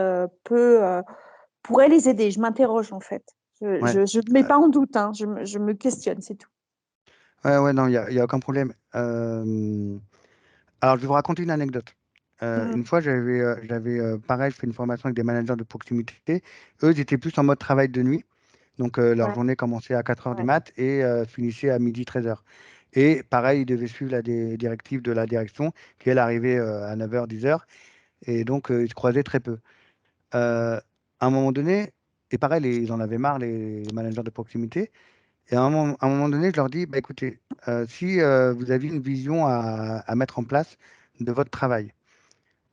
pourrait les aider. Je m'interroge en fait. Ouais. Je ne mets pas en doute, hein. Je me questionne, c'est tout. Ouais, non, il y a aucun problème. Alors, je vais vous raconter une anecdote. Une fois, pareil, je fais une formation avec des managers de proximité. Eux, ils étaient plus en mode travail de nuit. Donc, leur Ouais, journée commençait à 4 heures du ouais. mat et finissait à midi 13 heures. Et pareil, ils devaient suivre la directive de la direction qui, elle, arrivait à 9 heures, 10 heures. Et donc, ils se croisaient très peu. À un moment donné, et pareil, ils en avaient marre, les managers de proximité. Et à un moment donné, je leur dis, bah, écoutez, si vous aviez une vision à mettre en place de votre travail,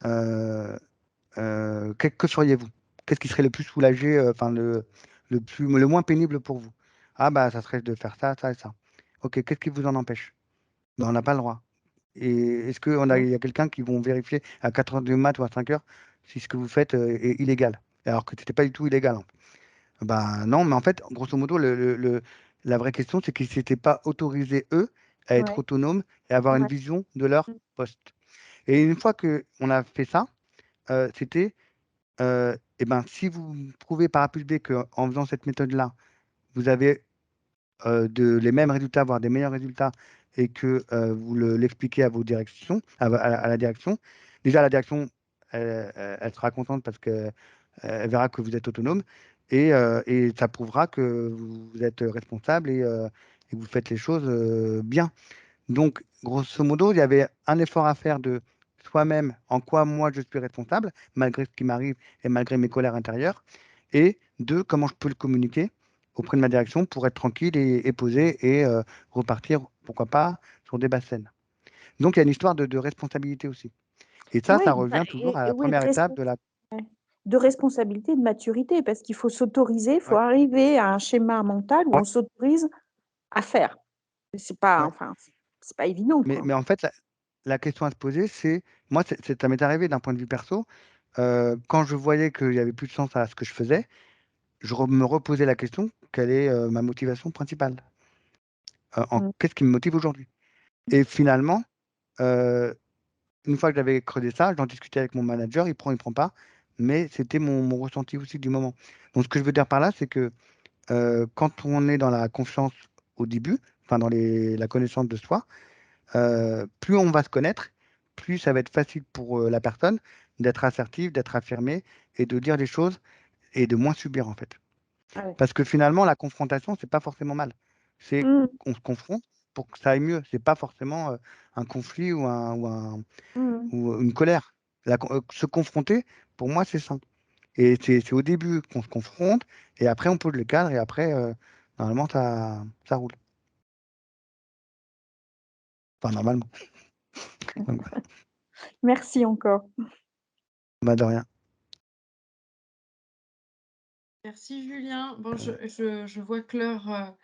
euh, que feriez-vous? Qu'est-ce qui serait le plus soulagé, enfin le moins pénible pour vous? Ah bah ça serait de faire ça, ça et ça. Ok, qu'est-ce qui vous en empêche? Ben, on n'a pas le droit. Et est-ce il y a quelqu'un qui vont vérifier à 4 heures du mat ou à 5 heures si ce que vous faites est illégal? Alors que c'était pas du tout illégal, hein. Ben non, mais en fait, grosso modo, la vraie question, c'est qu'ils s'étaient pas autorisés, eux, à être Ouais, autonomes et avoir une ouais. vision de leur poste. Et une fois qu'on a fait ça, c'était, eh ben, si vous prouvez par A plus B qu'en faisant cette méthode-là, vous avez les mêmes résultats, voire des meilleurs résultats, et que vous l'expliquez à vos directions, à la direction, déjà la direction, elle sera contente parce que elle verra que vous êtes autonome et ça prouvera que vous êtes responsable et que vous faites les choses bien. Donc, grosso modo, il y avait un effort à faire de soi-même, en quoi moi je suis responsable, malgré ce qui m'arrive et malgré mes colères intérieures, et deux, comment je peux le communiquer auprès de ma direction pour être tranquille et posé et repartir, pourquoi pas, sur des basses scènes. Donc, il y a une histoire de responsabilité aussi. Et ça Oui, revient toujours à la oui, première étape de la... ouais, de responsabilité et de maturité, parce qu'il faut s'autoriser, il faut Ouais, arriver à un schéma mental où ouais, on s'autorise à faire. C'est pas, ouais. enfin, c'est pas évident, quoi. Mais en fait, la question à se poser, c'est, moi, ça m'est arrivé d'un point de vue perso, quand je voyais qu'il n'y avait plus de sens à ce que je faisais, me reposais la question, quelle est ma motivation principale? Mm. Qu'est-ce qui me motive aujourd'hui? Et finalement, euh, une fois que j'avais creusé ça, j'en discutais avec mon manager, il prend pas, mais c'était mon ressenti aussi du moment. Donc, ce que je veux dire par là, c'est que quand on est dans la confiance au début, enfin dans la connaissance de soi, plus on va se connaître, plus ça va être facile pour la personne d'être assertive, d'être affirmée et de dire des choses et de moins subir en fait. Ah ouais. Parce que finalement, la confrontation, c'est pas forcément mal. C'est Mm, qu'on se confronte pour que ça aille mieux. C'est pas forcément un conflit mm. ou une colère. Se confronter, pour moi, c'est sain. Et c'est au début qu'on se confronte et après on pose le cadre et après, normalement, ça roule. Enfin, normalement. Donc, voilà. Merci encore. Bah, de rien. Merci Julien. Bon, je vois que l'heure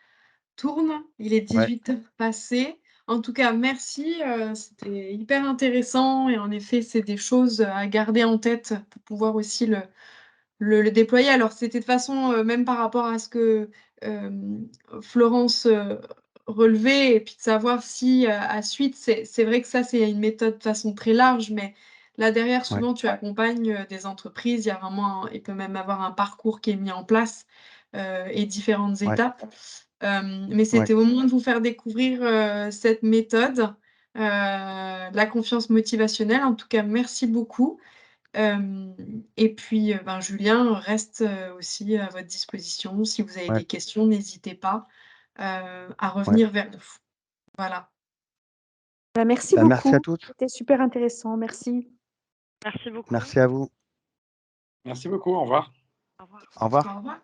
tourne. Il est Ouais, 18 heures passées. En tout cas, merci. C'était hyper intéressant et en effet, c'est des choses à garder en tête pour pouvoir aussi le déployer. Alors, c'était de façon, même par rapport à ce que euh, Florence relevait, et puis de savoir si à suite, c'est vrai que ça, c'est une méthode de façon très large, mais là derrière, ouais, souvent, tu accompagnes des entreprises. Il y a vraiment, il peut même avoir un parcours qui est mis en place et différentes ouais, étapes. Mais ouais. c'était au moins de vous faire découvrir cette méthode, la confiance motivationnelle. En tout cas, merci beaucoup. Et puis, ben, Julien reste aussi à votre disposition. Si vous avez Ouais, des questions, n'hésitez pas à ouais. revenir vers nous. Voilà. Bah, merci Bah, merci à beaucoup. tous. C'était super intéressant. Merci. Merci beaucoup. Merci à vous. Merci beaucoup, au revoir. Au revoir. Au revoir. Au revoir.